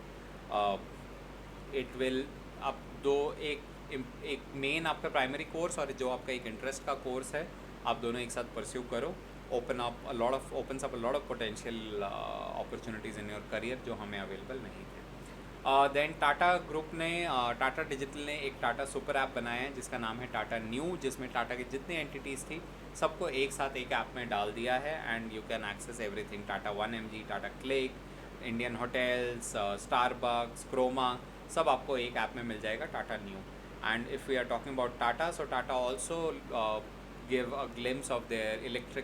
It will आप एक मेन आपका प्राइमरी कोर्स और जो आपका एक इंटरेस्ट का कोर्स है, आप दोनों एक साथ परस्यू करो. opens up a lot of potential opportunities in your career जो हमें अवेलेबल नहीं थे. देन टाटा ग्रुप ने, टाटा डिजिटल ने एक टाटा सुपर ऐप बनाया है जिसका नाम है टाटा न्यू, जिसमें टाटा की जितनी एंटिटीज़ थी सबको एक साथ एक ऐप में डाल दिया है. And you can access everything. Tata 1mg, Tata CLiQ, Indian hotels, Starbucks, Croma, सब आपको एक ऐप में मिल जाएगा, Tata Neu. And if we are talking about Tata, so Tata also give a glimpse of their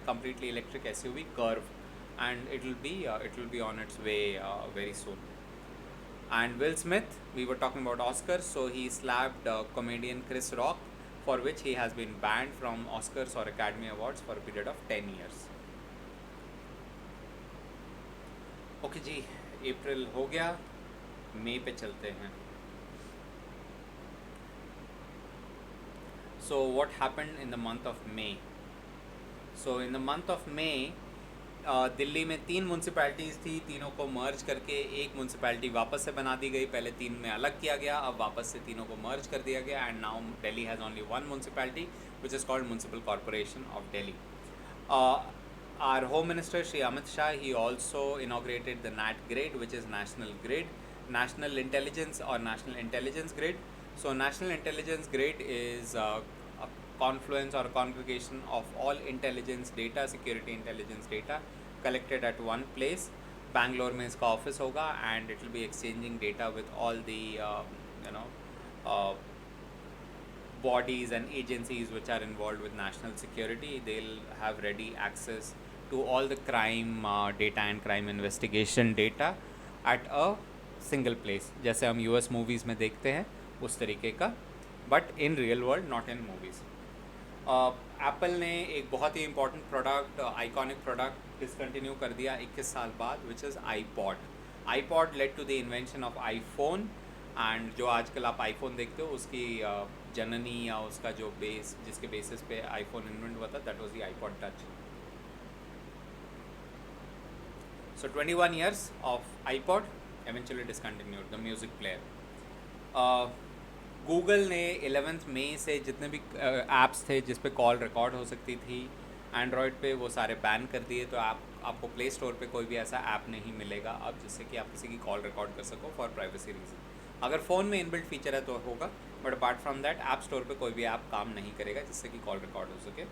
completely electric SUV Curve, and it will be on its way very soon. And Will Smith, we were talking about Oscars, so he slapped comedian Chris Rock, for which he has been banned from Oscars or Academy Awards for a period of 10 years. Okay जी, अप्रैल हो गया, मई पे चलते हैं. So what happened in the month of May? So in the month of May, Delhi में 3 municipalities थी, तीनों को मर्ज करके एक म्यूनसिपैलिटी वापस से बना दी गई. पहले 3 में अलग किया गया, अब वापस से तीनों को मर्ज कर दिया गया. And now Delhi has only 1 municipality which is called municipal corporation of Delhi. Our Home Minister Shri Amit Shah, he also inaugurated the NAT grid, which is National Grid, National Intelligence or National Intelligence Grid. So National Intelligence Grid is a confluence or a congregation of all intelligence data, security intelligence data collected at one place. Bangalore में इसका office होगा, and it will be exchanging data with all the bodies and agencies which are involved with national security. They'll have ready access to all the crime data and crime investigation data at a single place, जैसे हम US movies में देखते हैं उस तरीके का, but in real world, not in movies. Apple ने एक बहुत ही important product, iconic product discontinue कर दिया 21 साल बाद, which is iPod. IPod led to the invention of iPhone, and जो आजकल आप आईफोन देखते हो उसकी जननी या उसका जो बेस, जिसके बेसिस पे आईफोन इन्वेंट हुआ था, that was the iPod touch. So 21 years of iPod eventually discontinued, the music player. Google ने 11 मई से जितने भी ऐप्स थे जिस पे कॉल रिकॉर्ड हो सकती थी एंड्रॉयड पे, वो सारे बैन कर दिए. तो आपको प्ले स्टोर पे कोई भी ऐसा ऐप नहीं मिलेगा अब जिससे कि आप किसी की कॉल रिकॉर्ड कर सको फॉर प्राइवेसी रीजन। अगर फ़ोन में इनबिल्ट फीचर है तो होगा, but apart from that app store पे कोई भी ऐप काम नहीं करेगा जिससे कि कॉल रिकॉर्ड हो सके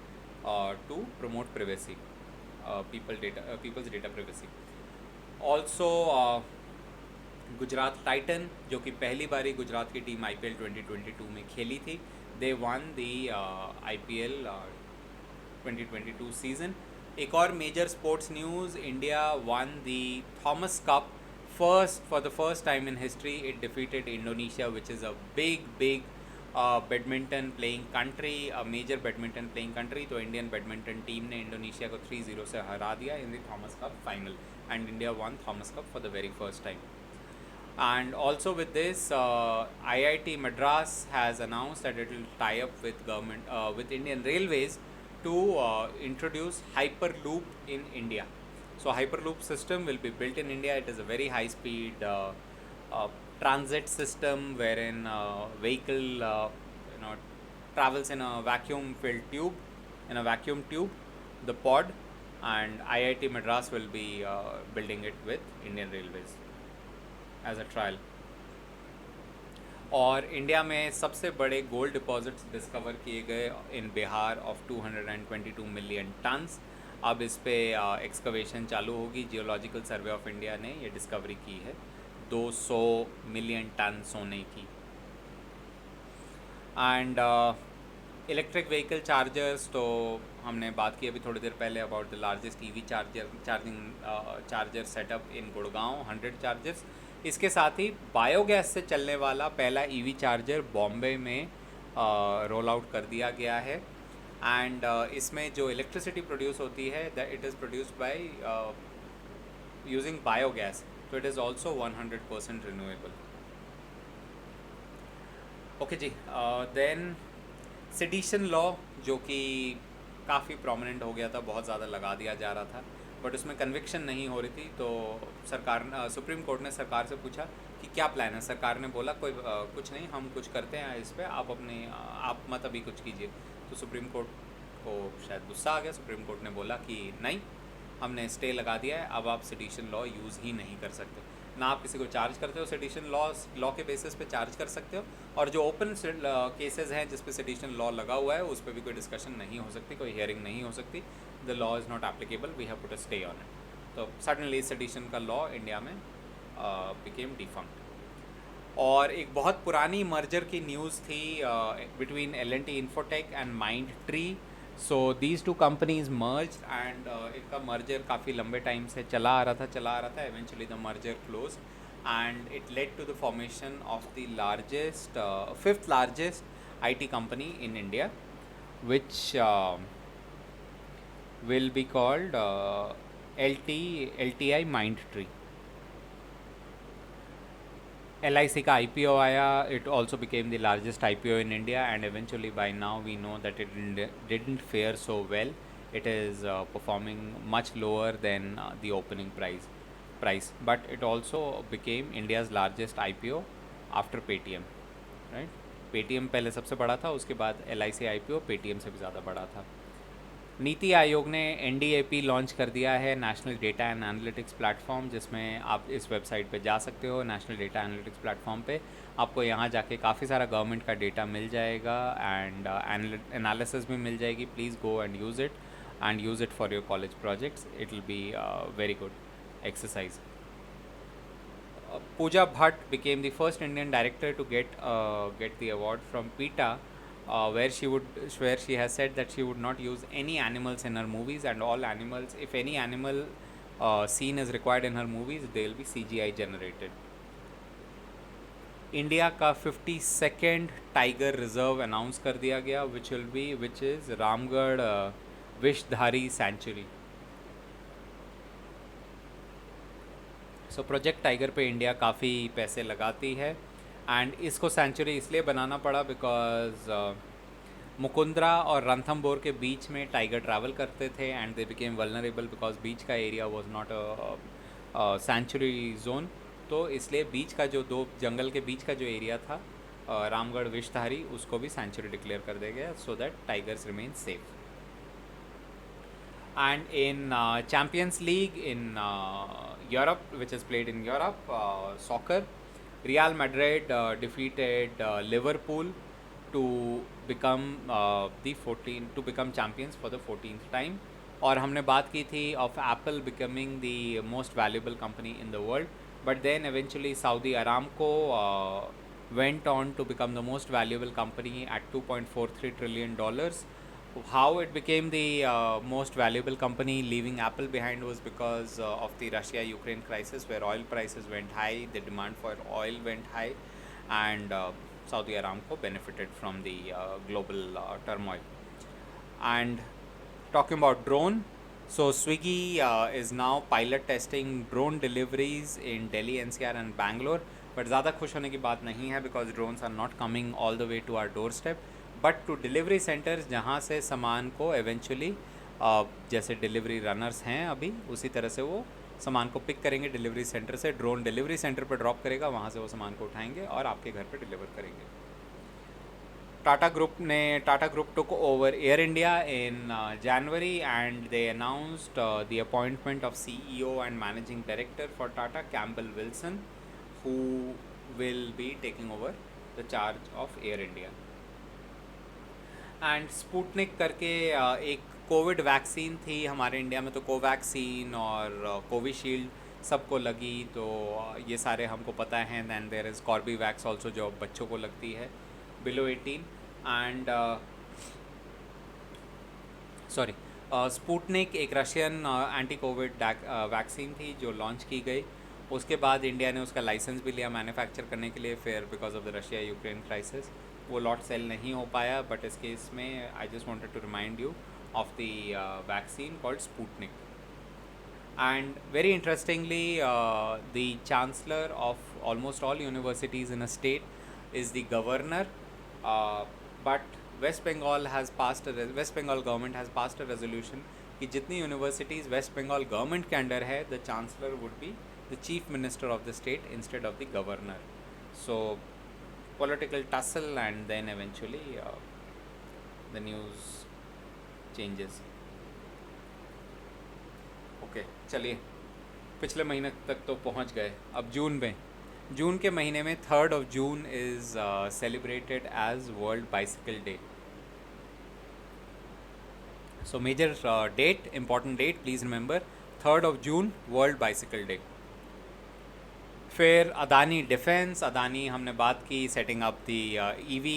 to promote privacy, people's data privacy. Also Gujarat Titan, जो कि पहली बारी गुजरात की टीम IPL 2022 में खेली थी, they won the IPL 2022 season. एक और major sports news, India won the Thomas Cup for the first time in history. It defeated Indonesia, which is a big badminton playing country, a major badminton playing country. तो Indian badminton team ने Indonesia को 3-0 से हरा दिया in the Thomas cup final, and India one Thomas cup for the very first time. And also with this, IIT Madras has announced that it will tie up with with Indian Railways to introduce Hyperloop in India. So Hyperloop system will be built in India. It is a very high-speed transit system wherein vehicle travels in a vacuum-filled tube, the pod, and IIT Madras will be building it with Indian Railways as a trial. और India में सबसे बड़े gold deposits discover किए गए इन Bihar of 222 million turns. अब इस पे excavation चालू होगी. जियोलॉजिकल सर्वे ऑफ इंडिया ने ये डिस्कवरी की है 200 मिलियन टन सोने की. एंड इलेक्ट्रिक व्हीकल चार्जर्स, तो हमने बात की अभी थोड़ी देर पहले about the largest EV charger setup in Gurgaon, 100 chargers. इसके साथ ही बायोगैस से चलने वाला पहला EV चार्जर बॉम्बे में रोल आउट कर दिया गया है. एंड इसमें जो इलेक्ट्रिसिटी प्रोड्यूस होती है that it is produced by using biogas, तो it is also 100% renewable. Okay ji. Then sedition law, जो कि काफ़ी प्रोमिनेंट हो गया था, बहुत ज़्यादा लगा दिया जा रहा था, बट उसमें कन्विक्शन नहीं हो रही थी. तो सुप्रीम कोर्ट ने सरकार से पूछा कि क्या प्लान है. सरकार ने बोला कोई कुछ नहीं, हम कुछ करते हैं इस पर, आप मत अभी कुछ कीजिए. तो सुप्रीम कोर्ट को शायद गुस्सा आ गया. सुप्रीम कोर्ट ने बोला कि नहीं, हमने स्टे लगा दिया है, अब आप सेडिशन लॉ यूज़ ही नहीं कर सकते. ना आप किसी को चार्ज करते हो, सेडिशन लॉ के बेसिस पे चार्ज कर सकते हो, और जो ओपन केसेस हैं जिस पे सेडिशन लॉ लगा हुआ है उस पर भी कोई डिस्कशन नहीं हो सकती, कोई हियरिंग नहीं हो सकती. The law is not applicable, we have put a stay on it. तो सडनली सेडिशन का लॉ इंडिया में बिकेम डिफंक्ट. और एक बहुत पुरानी मर्जर की न्यूज़ थी between L&T Infotech and Mindtree. So these two companies merge, and इनका मर्जर काफ़ी लंबे टाइम से चला आ रहा था. Eventually the merger close and it led to the formation of the largest, 5th largest IT company in India, which will be called LTI Mindtree. LIC का IPO आया. It also became the largest IPO in India, and eventually by now we know that it didn't fare so well. It is performing much lower than the opening price, but it also became India's largest IPO after Paytm, right? Paytm पहले सबसे बड़ा था, उसके बाद LIC IPO Paytm से भी ज़्यादा बड़ा था. नीति आयोग ने NDAP लॉन्च कर दिया है, national data and analytics platform, जिसमें आप इस वेबसाइट पे जा सकते हो. नेशनल डेटा एनालिटिक्स प्लेटफॉर्म पे आपको यहाँ जाके काफ़ी सारा गवर्नमेंट का डेटा मिल जाएगा, एंड एनालिसिस भी मिल जाएगी. Please go and use it, and use it for your college projects. It will be very good exercise. Pooja Bhatt became the first Indian director to get the award from PETA, where she has said that she would not use any animals in her movies, and all animals, if any animal scene is required in her movies, they will be CGI generated. India का 52nd tiger reserve announce कर दिया गया, which is Ramgarh Vishdhari sanctuary. So Project Tiger पे India काफ़ी पैसे लगाती है, and इसको सेंचुरी इसलिए बनाना पड़ा बिकॉज मुकुंदरा और रणथंबोर के बीच में टाइगर ट्रैवल करते थे, and they became vulnerable because बीच का area was not a sanctuary zone. तो इसलिए बीच का जो दो जंगल के बीच का जो एरिया था रामगढ़ विषधारी, उसको भी सेंचुरी डिक्लेयर कर दिया गया, so that tigers remain safe. And in Champions League in Europe, which is played in Europe, soccer, Real Madrid defeated Liverpool to become the 14 to become champions for the 14th time. और हमने बात की थी of Apple becoming the most valuable company in the world, but then eventually Saudi Aramco went on to become the most valuable company at $2.43 trillion. How it became the most valuable company, leaving Apple behind, was because of the Russia-Ukraine crisis, where oil prices went high, the demand for oil went high, and Saudi Aramco benefited from the global turmoil. And talking about drone, so Swiggy is now pilot testing drone deliveries in Delhi, NCR and Bangalore. But ज़्यादा खुश होने की बात नहीं है, because drones are not coming all the way to our doorstep, but to delivery centers जहाँ से सामान को eventually जैसे डिलीवरी रनर्स हैं अभी, उसी तरह से वो सामान को पिक करेंगे डिलीवरी सेंटर से, ड्रोन डिलीवरी सेंटर पर ड्रॉप करेगा, वहाँ से वो सामान को उठाएंगे और आपके घर पे डिलीवर करेंगे. Tata Group took over Air India in January, and they announced the appointment of CEO and Managing Director for Tata, Campbell Wilson, who will be taking over the charge of Air India. And Sputnik करके एक Covid vaccine थी हमारे India में, तो Covaxin और Covishield सबको लगी, तो ये सारे हमको पता है. Then there is Corbevax also, जो बच्चों को लगती है बिलो 18. एंड सॉरी, स्पुटनिक एक रशियन एंटी कोविड वैक्सीन थी जो लॉन्च की गई. उसके बाद इंडिया ने उसका लाइसेंस भी लिया मैन्युफैक्चर करने के लिए, फिर because of the Russia Ukraine crisis वो लॉट सेल नहीं हो पाया. बट इस केस में I just wanted to remind you of the vaccine called Sputnik. And very interestingly, the chancellor of almost all universities in a state is the governor, but West Bengal government has passed a resolution कि जितनी universities West Bengal government के under है, the chancellor would be the chief minister of the state instead of the governor. So political tussle, and then eventually the news changes. Okay चलिए, पिछले महीने तक तो पहुंच गए. अब जून के महीने में 3rd of June is celebrated as world bicycle day. So major date, important date, please remember, 3rd of June world bicycle day. फिर अदानी डिफेंस, अदानी हमने बात की, setting up the EV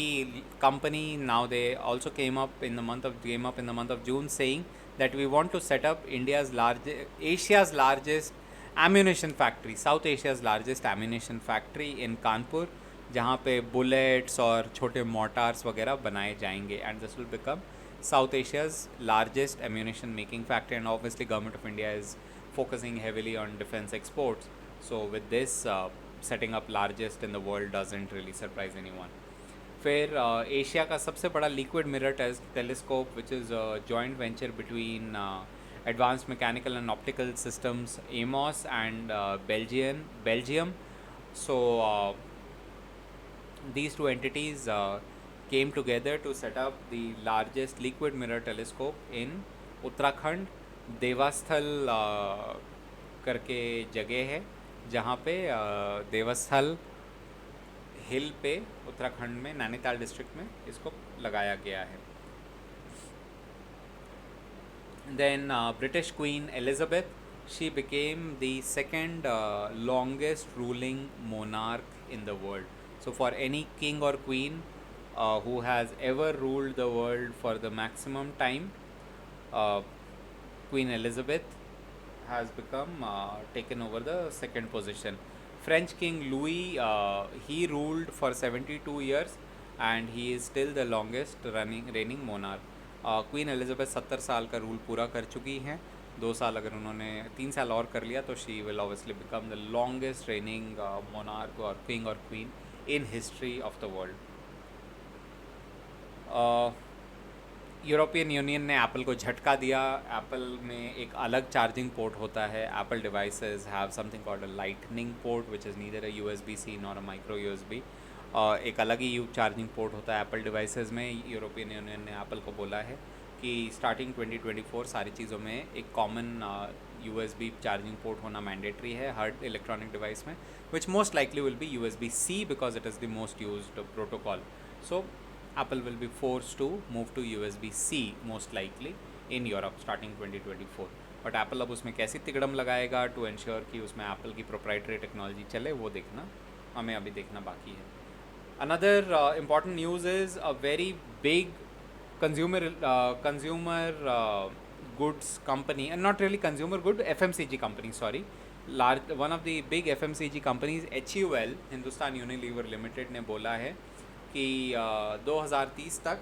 company. Now they also came up in the month of June saying that we want to set up Asia's largest ammunition factory, South Asia's largest ammunition factory in Kanpur, जहाँ पे bullets और छोटे motors वगैरह बनाए जाएंगे. And this will become South Asia's largest ammunition making factory, and obviously government of India is focusing heavily on defense exports. So with this, setting up largest in the world doesn't really surprise anyone. फिर Asia का सबसे बड़ा liquid mirror telescope, which is joint venture between advanced mechanical and optical systems AMOS and Belgium. So these two entities came together to set up the largest liquid mirror telescope in Uttarakhand. Devasthal करके जगह है जहाँ पे देवस्थल हिल पे उत्तराखंड में Nainital district में इसको लगाया गया है. Then British queen Elizabeth, she became the second longest ruling monarch in the world. So for any king और queen who has ever ruled the world for the maximum time, Queen Elizabeth has become taken over the second position. French King Louis, he ruled for 72 years and he is still the longest reigning monarch. Queen Elizabeth 70 साल का rule पूरा कर चुकी हैं. 2 साल अगर उन्होंने 3 साल और कर लिया तो she will obviously become the longest reigning monarch or king or queen in history of the world. European union ने एप्पल को झटका दिया. एप्पल में एक अलग चार्जिंग पोर्ट होता है. Apple devices have something called a lightning port which is neither a USB-C nor a micro USB. एक अलग ही चार्जिंग पोर्ट होता है एप्पल डिवाइसेस में. यूरोपियन यूनियन ने एप्पल को बोला है कि स्टार्टिंग 2024 सारी चीज़ों में एक कॉमन USB चार्जिंग पोर्ट होना मैंडेटरी है हर इलेक्ट्रॉनिक डिवाइस में, which most likely will be USB-C because it is the most used protocol. So Apple will be forced to move to USB-C most likely in Europe starting 2024. But Apple अब उसमें कैसी तिकड़म लगाएगा to ensure कि उसमें Apple की proprietary technology चले, वो देखना हमें अभी देखना बाकी है. Another important news is a very big consumer goods company, and not really consumer good, FMCG company, sorry. One of the big FMCG companies, HUL, Hindustan Unilever limited, ने बोला है कि 2030 तक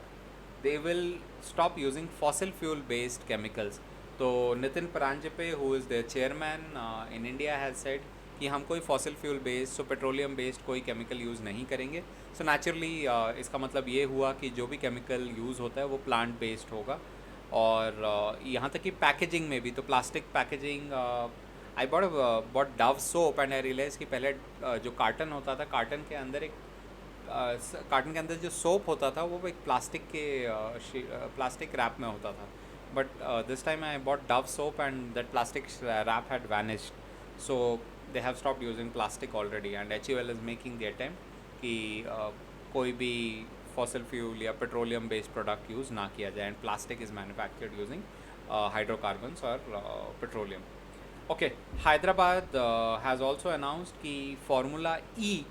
they will stop using fossil fuel based chemicals. तो Nitin Paranjpe, who is the chairman in India, has said कि हम कोई fossil fuel based, so petroleum based कोई केमिकल यूज़ नहीं करेंगे. सो नेचुरली इसका मतलब ये हुआ कि जो भी केमिकल यूज़ होता है वो प्लांट बेस्ड होगा. और यहाँ तक कि पैकेजिंग में भी, तो plastic packaging, I bought Dove soap and I realise कि पहले जो कार्टन होता था, कार्टन के अंदर जो सोप होता था वो एक प्लास्टिक रैप में होता था. But this time I bought Dove soap and that plastic wrap had vanished. So they have stopped using plastic already and HUL is making the attempt कि कोई भी फॉसिल फ्यूल या पेट्रोलियम बेस्ड प्रोडक्ट यूज़ ना किया जाए, and plastic is manufactured using hydrocarbons और petroleum. Okay, Hyderabad has also announced कि formula E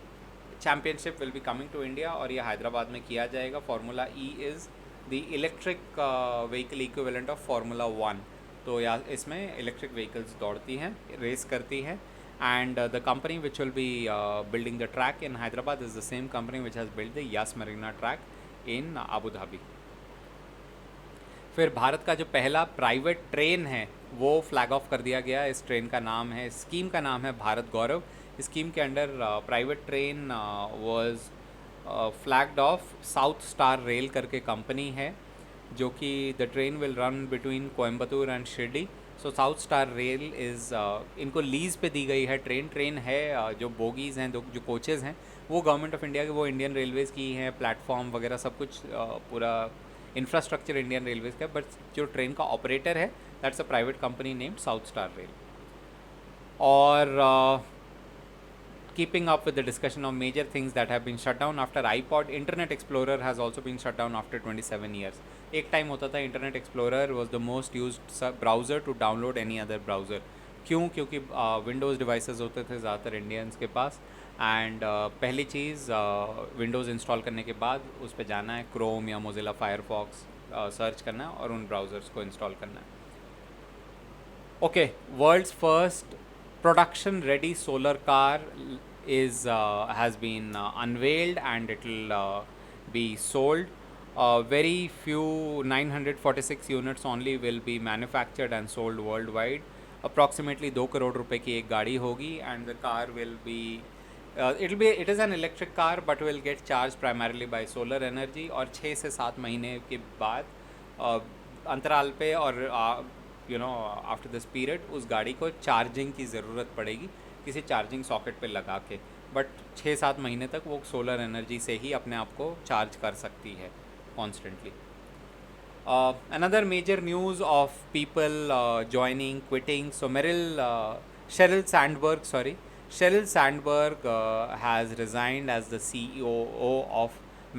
championship will be coming to India, और ये हैदराबाद में किया जाएगा. Formula E is the electric vehicle equivalent of formula 1. तो या इसमें इलेक्ट्रिक व्हीकल्स दौड़ती हैं, रेस करती हैं, and the company which will be building the track in Hyderabad is the same company which has build the Yas Marina track in Abu Dhabi. फिर भारत का जो पहला प्राइवेट ट्रेन है वो फ्लैग ऑफ कर दिया गया. इस ट्रेन का नाम है, स्कीम का नाम है भारत गौरव. स्कीम के under private train was flagged of. South star rail करके कंपनी है, जो कि the train will run between Coimbatore and Shirdi. So south star rail is, इनको लीज़ पे दी गई है ट्रेन है. जो बोगीज़ हैं, जो कोचेज़ हैं, वो गवर्नमेंट ऑफ इंडिया के, वो इंडियन रेलवेज़ की हैं. प्लेटफॉर्म वगैरह सब कुछ, पूरा इंफ्रास्ट्रक्चर इंडियन रेलवेज़ का. बट जो ट्रेन का ऑपरेटर है, that's a private company named south star rail. और keeping up with the discussion of major things that have been shut down after iPod, Internet Explorer has also been shut down after 27 years. एक time होता था Internet Explorer was the most used browser to download any other browser. क्यों? क्योंकि Windows devices होते थे ज़्यादातर Indians के पास, and पहली चीज़ Windows इंस्टॉल करने के बाद उस पर जाना है, Chrome या Mozilla Firefox सर्च करना है और उन ब्राउज़र्स को इंस्टॉल करना है. Okay, world's first production ready solar car has been unveiled, and it will be sold. Very few 946 units only will be manufactured and sold worldwide. Approximately 2 crore रुपए की एक गाड़ी होगी, and the car will be it is an electric car but will get charged primarily by solar energy. और 6 से 7 महीने के बाद अंतराल पे और आफ्टर दिस पीरियड उस गाड़ी को चार्जिंग की ज़रूरत पड़ेगी किसी चार्जिंग सॉकेट पे लगा के. बट 6-7 महीने तक वो सोलर एनर्जी से ही अपने आप को चार्ज कर सकती है constantly. Another major news of people joining, quitting. So Sheryl Sandberg has resigned as the CEO of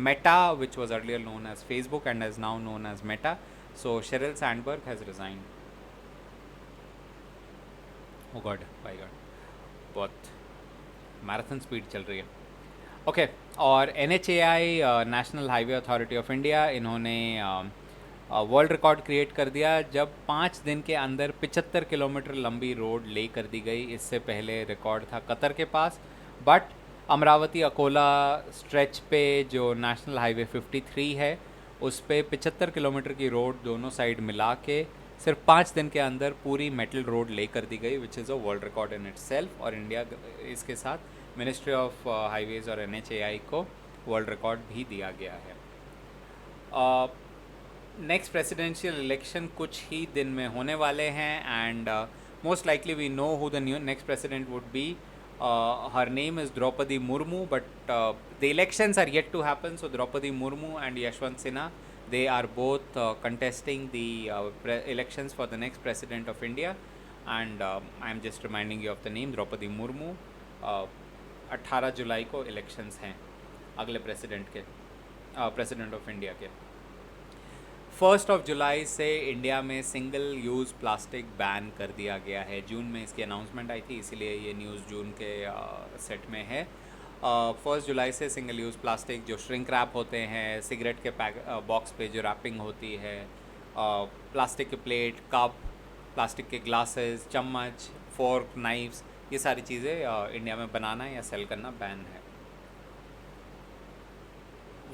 Meta, which was earlier known as Facebook and is now known as Meta. So Sheryl Sandberg has resigned. Oh God, by God, बहुत marathon speed चल रही है. Okay, और NHAI national highway authority of India, इन्होंने world record create कर दिया जब 5 दिन के अंदर 75 किलोमीटर लंबी रोड ले कर दी गई. इससे पहले रिकॉर्ड था कतर के पास. बट अमरावती अकोला स्ट्रेच पे जो नेशनल हाईवे 53 है, उस पे 75 किलोमीटर की रोड दोनों साइड मिला के सिर्फ 5 दिन के अंदर पूरी मेटल रोड ले कर दी गई, which is a world record in itself. और इंडिया इसके साथ मिनिस्ट्री ऑफ हाईवेज़ और NHAI को वर्ल्ड रिकॉर्ड भी दिया गया है. नेक्स्ट प्रेसिडेंशियल इलेक्शन कुछ ही दिन में होने वाले हैं, and most likely we know who the next president would be. Her name is Droupadi Murmu, but the elections are yet to happen. So Droupadi Murmu and Yashwant Sinha, They are both contesting the elections for the next president of India, and I am just reminding you of the name Draupadi Murmu. 18 जुलाई को elections हैं अगले president of India के। 1 जुलाई से India में single use plastic ban कर दिया गया है। जून में इसकी अनाउंसमेंट आई थी, इसीलिए ये न्यूज़ जून के सेट में है। 1 जुलाई से सिंगल यूज़ प्लास्टिक जो श्रिंक रैप होते हैं, सिगरेट के पैक बॉक्स पे जो रैपिंग होती है, प्लास्टिक के प्लेट, कप, प्लास्टिक के ग्लासेस, चम्मच, फोर्क, नाइफ्स, ये सारी चीज़ें इंडिया में बनाना या सेल करना बैन है।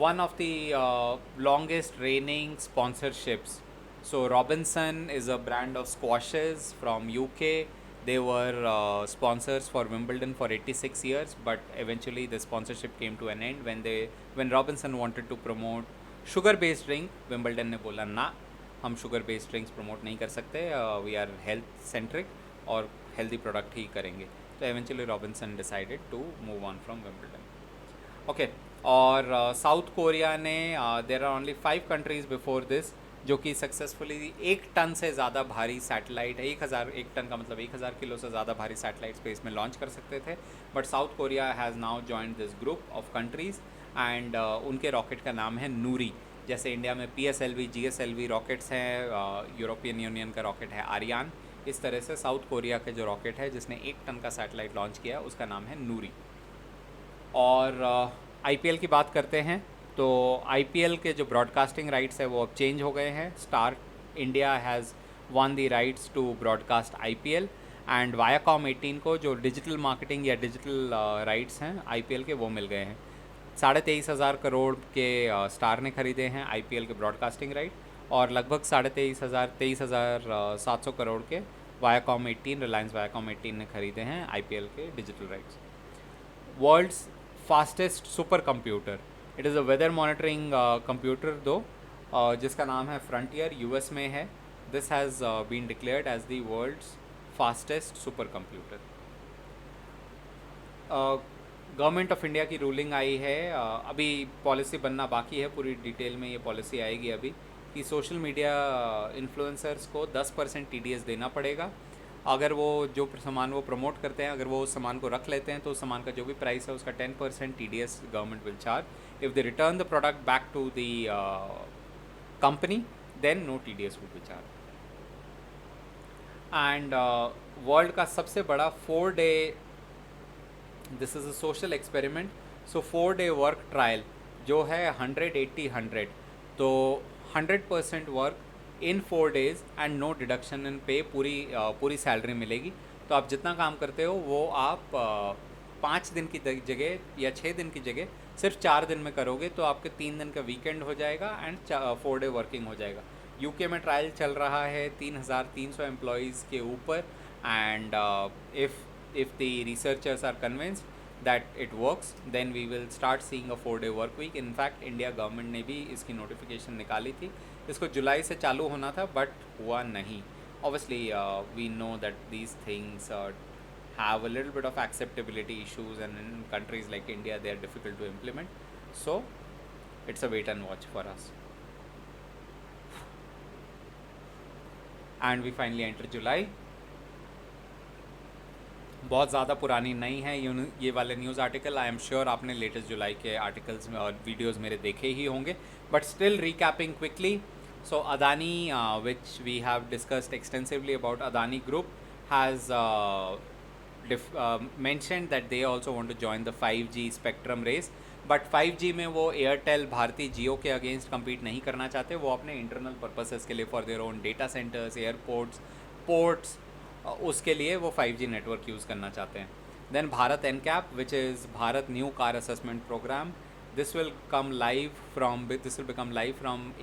One of the longest reigning sponsorships. So Robinson is a brand of squashes from UK. They were sponsors for Wimbledon for 86 years, but eventually the sponsorship came to an end when Robinson wanted to promote sugar-based drink. Wimbledon ने बोला ना, हम sugar-based drinks promote नहीं कर सकते, we are health-centric और healthy product ही करेंगे। तो eventually Robinson decided to move on from Wimbledon. Okay. और साउथ कोरिया ने there are only 5 countries before this जो कि सक्सेसफुली 1 टन से ज़्यादा भारी सैटेलाइट, 1 टन का मतलब 1000 किलो से ज़्यादा भारी सैटेलाइट स्पेस में लॉन्च कर सकते थे, but south Korea has now joined this group of countries and उनके रॉकेट का नाम है नूरी। जैसे इंडिया में PSLV, GSLV रॉकेट्स हैं, यूरोपियन यूनियन का रॉकेट है आर्यान, इस तरह से साउथ कोरिया के जो रॉकेट है जिसने 1 टन का सैटेलाइट लॉन्च किया उसका नाम है नूरी। और IPL की बात करते हैं तो IPL के जो ब्रॉडकास्टिंग राइट्स है वो अब चेंज हो गए हैं। Star India has won the rights to broadcast IPL and Viacom 18 को जो डिजिटल मार्केटिंग या डिजिटल राइट्स हैं IPL के वो मिल गए हैं। 23,500 करोड़ के स्टार ने खरीदे हैं IPL के ब्रॉडकास्टिंग राइट और लगभग 23,700 करोड़ के वायाकॉम 18, रिलायंस वायाकॉम 18 ने खरीदे हैं IPL के digital rights. World's fastest super computer, it is a weather monitoring computer दो जिसका नाम है फ्रंटियर, US में है। This has been declared as the world's fastest super computer. Government of India की रूलिंग आई है, अभी पॉलिसी बनना बाकी है, पूरी डिटेल में ये पॉलिसी आएगी अभी, कि सोशल मीडिया इन्फ्लुएंसर्स को 10% TDS देना पड़ेगा अगर वो जो सामान वो प्रमोट करते हैं, अगर वो उस सामान को रख लेते हैं तो उस सामान का जो भी प्राइस है उसका 10% TDS government will charge. If they return the product back to the company then no TDS will be charge. And world का सबसे बड़ा 4-day, this is a social experiment, so 4-day work trial जो है 100-80-100, तो 100% work in 4 days and no deduction in pay, पूरी salary मिलेगी। तो आप जितना काम करते हो वो आप 5 दिन की जगह या 6 दिन की जगह सिर्फ 4 दिन में करोगे तो आपके 3 दिन का वीकेंड हो जाएगा एंड 4-day वर्किंग हो जाएगा। UK में ट्रायल चल रहा है 3,300 एम्प्लॉयज़ के ऊपर and if the researchers are convinced that it works then we will start seeing a 4-day work week. in fact India government ने भी इसकी नोटिफिकेशन निकाली थी, इसको जुलाई से चालू होना था बट हुआ नहीं। obviously we know that these things have a little bit of acceptability issues and in countries like India they are difficult to implement, so it's a wait and watch for us. and we finally enter July। बहुत ज़्यादा पुरानी नहीं है ये वाले news article, I am sure आपने latest जुलाई के आर्टिकल्स में और वीडियोज़ मेरे देखे ही होंगे, but still recapping quickly. So Adani, which we have discussed extensively about Adani group, has mentioned that they also want to join the 5G spectrum race, but 5G में वो एयरटेल, भारती, जियो के अगेंस्ट कम्पीट नहीं करना चाहते, वो अपने इंटरनल पर्पसेस के लिए for their own data centres, airports, ports, उसके लिए वो 5G नेटवर्क यूज़ करना चाहते हैं। Then Bharat NCAP, which is Bharat new car assessment programme, this will become live from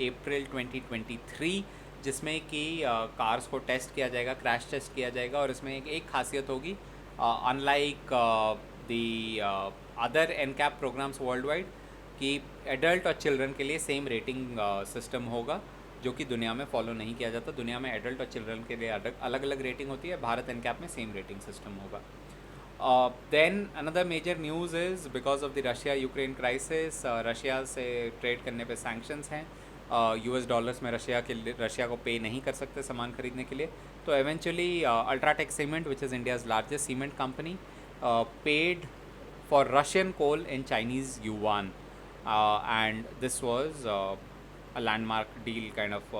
April 2023, जिसमें कि कार्स को टेस्ट किया जाएगा, क्रैश टेस्ट किया जाएगा, और इसमें एक खासियत होगी, unlike the other NCAP programmes worldwide, कि एडल्ट और चिल्ड्रन के लिए सेम रेटिंग सिस्टम होगा, जो कि दुनिया में फॉलो नहीं किया जाता। दुनिया में एडल्ट और चिल्ड्रन के लिए अलग अलग रेटिंग होती है, भारत NCAP में सेम रेटिंग सिस्टम होगा। Then another major news is because of the Russia Ukraine crisis, Russia से ट्रेड करने पे सैंक्शंस हैं, US डॉलर्स में रशिया को पे नहीं कर सकते सामान खरीदने के लिए. तो eventually UltraTech cement, which is India's largest cement company, paid for Russian coal in Chinese yuan, and this was a landmark deal kind of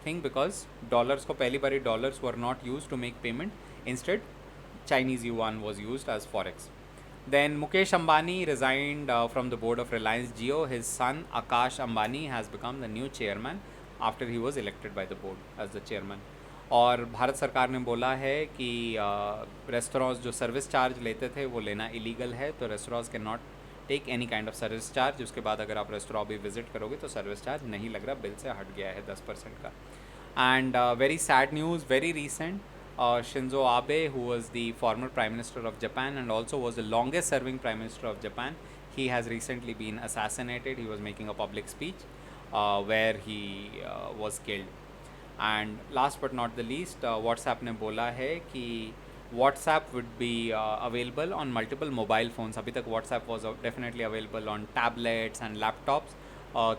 thing, because dollars को पहली बारी dollars were not used to make payment. Instead, Chinese yuan was used as forex. Then Mukesh Ambani resigned from the board of Reliance Jio. His son Akash Ambani has become the new chairman after he was elected by the board as the chairman. और भारत सरकार ने बोला है कि restaurants जो service charge लेते थे वो लेना इलीगल है, तो restaurants can not take any kind of service charge. उसके बाद अगर आप रेस्टोरेंट भी विजिट करोगे तो सर्विस चार्ज नहीं लग रहा, बिल से हट गया है 10% का. And very sad news, very recent, Shinzo Abe, who was the former Prime Minister of Japan and also was the longest serving Prime Minister of Japan, he has recently been assassinated. He was making a public speech where he was killed. And last but not the least, WhatsApp ने बोला है कि WhatsApp would be available on multiple mobile phones. अभी तक WhatsApp was definitely available on tablets and laptops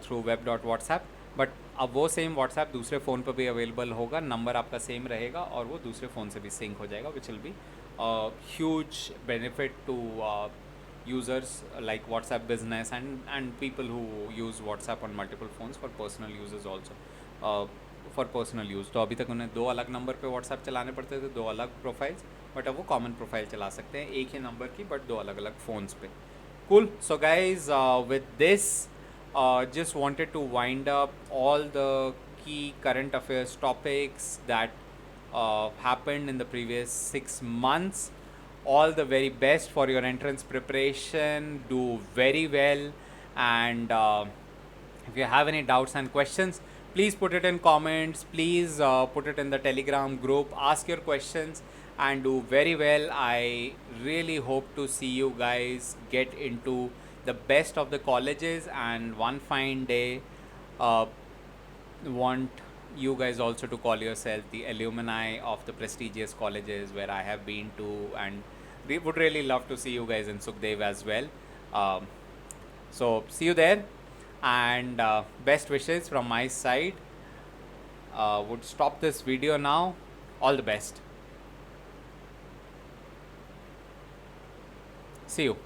through web.whatsapp, but अब वो same WhatsApp दूसरे phone पर भी अवेलेबल होगा. नंबर आपका सेम रहेगा और वो दूसरे फ़ोन से भी सिंक हो जाएगा, which will be huge benefit to users like WhatsApp business and people who use WhatsApp on multiple phones for personal uses also. For personal use. तो अभी तक उन्हें 2 अलग नंबर पे WhatsApp चलाने पड़ते थे, 2 अलग प्रोफाइल्स, बट अब वो कॉमन प्रोफाइल चला सकते हैं एक ही नंबर की बट 2 अलग अलग फ़ोन्स पे. Cool. So guys, with this just wanted to wind up all the key current affairs topics that happened in the previous 6 months. All the very best for your entrance preparation. Do very well, and if you have any doubts and questions, please put it in comments. Please put it in the Telegram group. Ask your questions and do very well. I really hope to see you guys get into the best of the colleges, and one fine day want you guys also to call yourself the alumni of the prestigious colleges where I have been to, and we would really love to see you guys in Sukhdev as well. So see you there, and best wishes from my side. Would stop this video now. All the best. See you.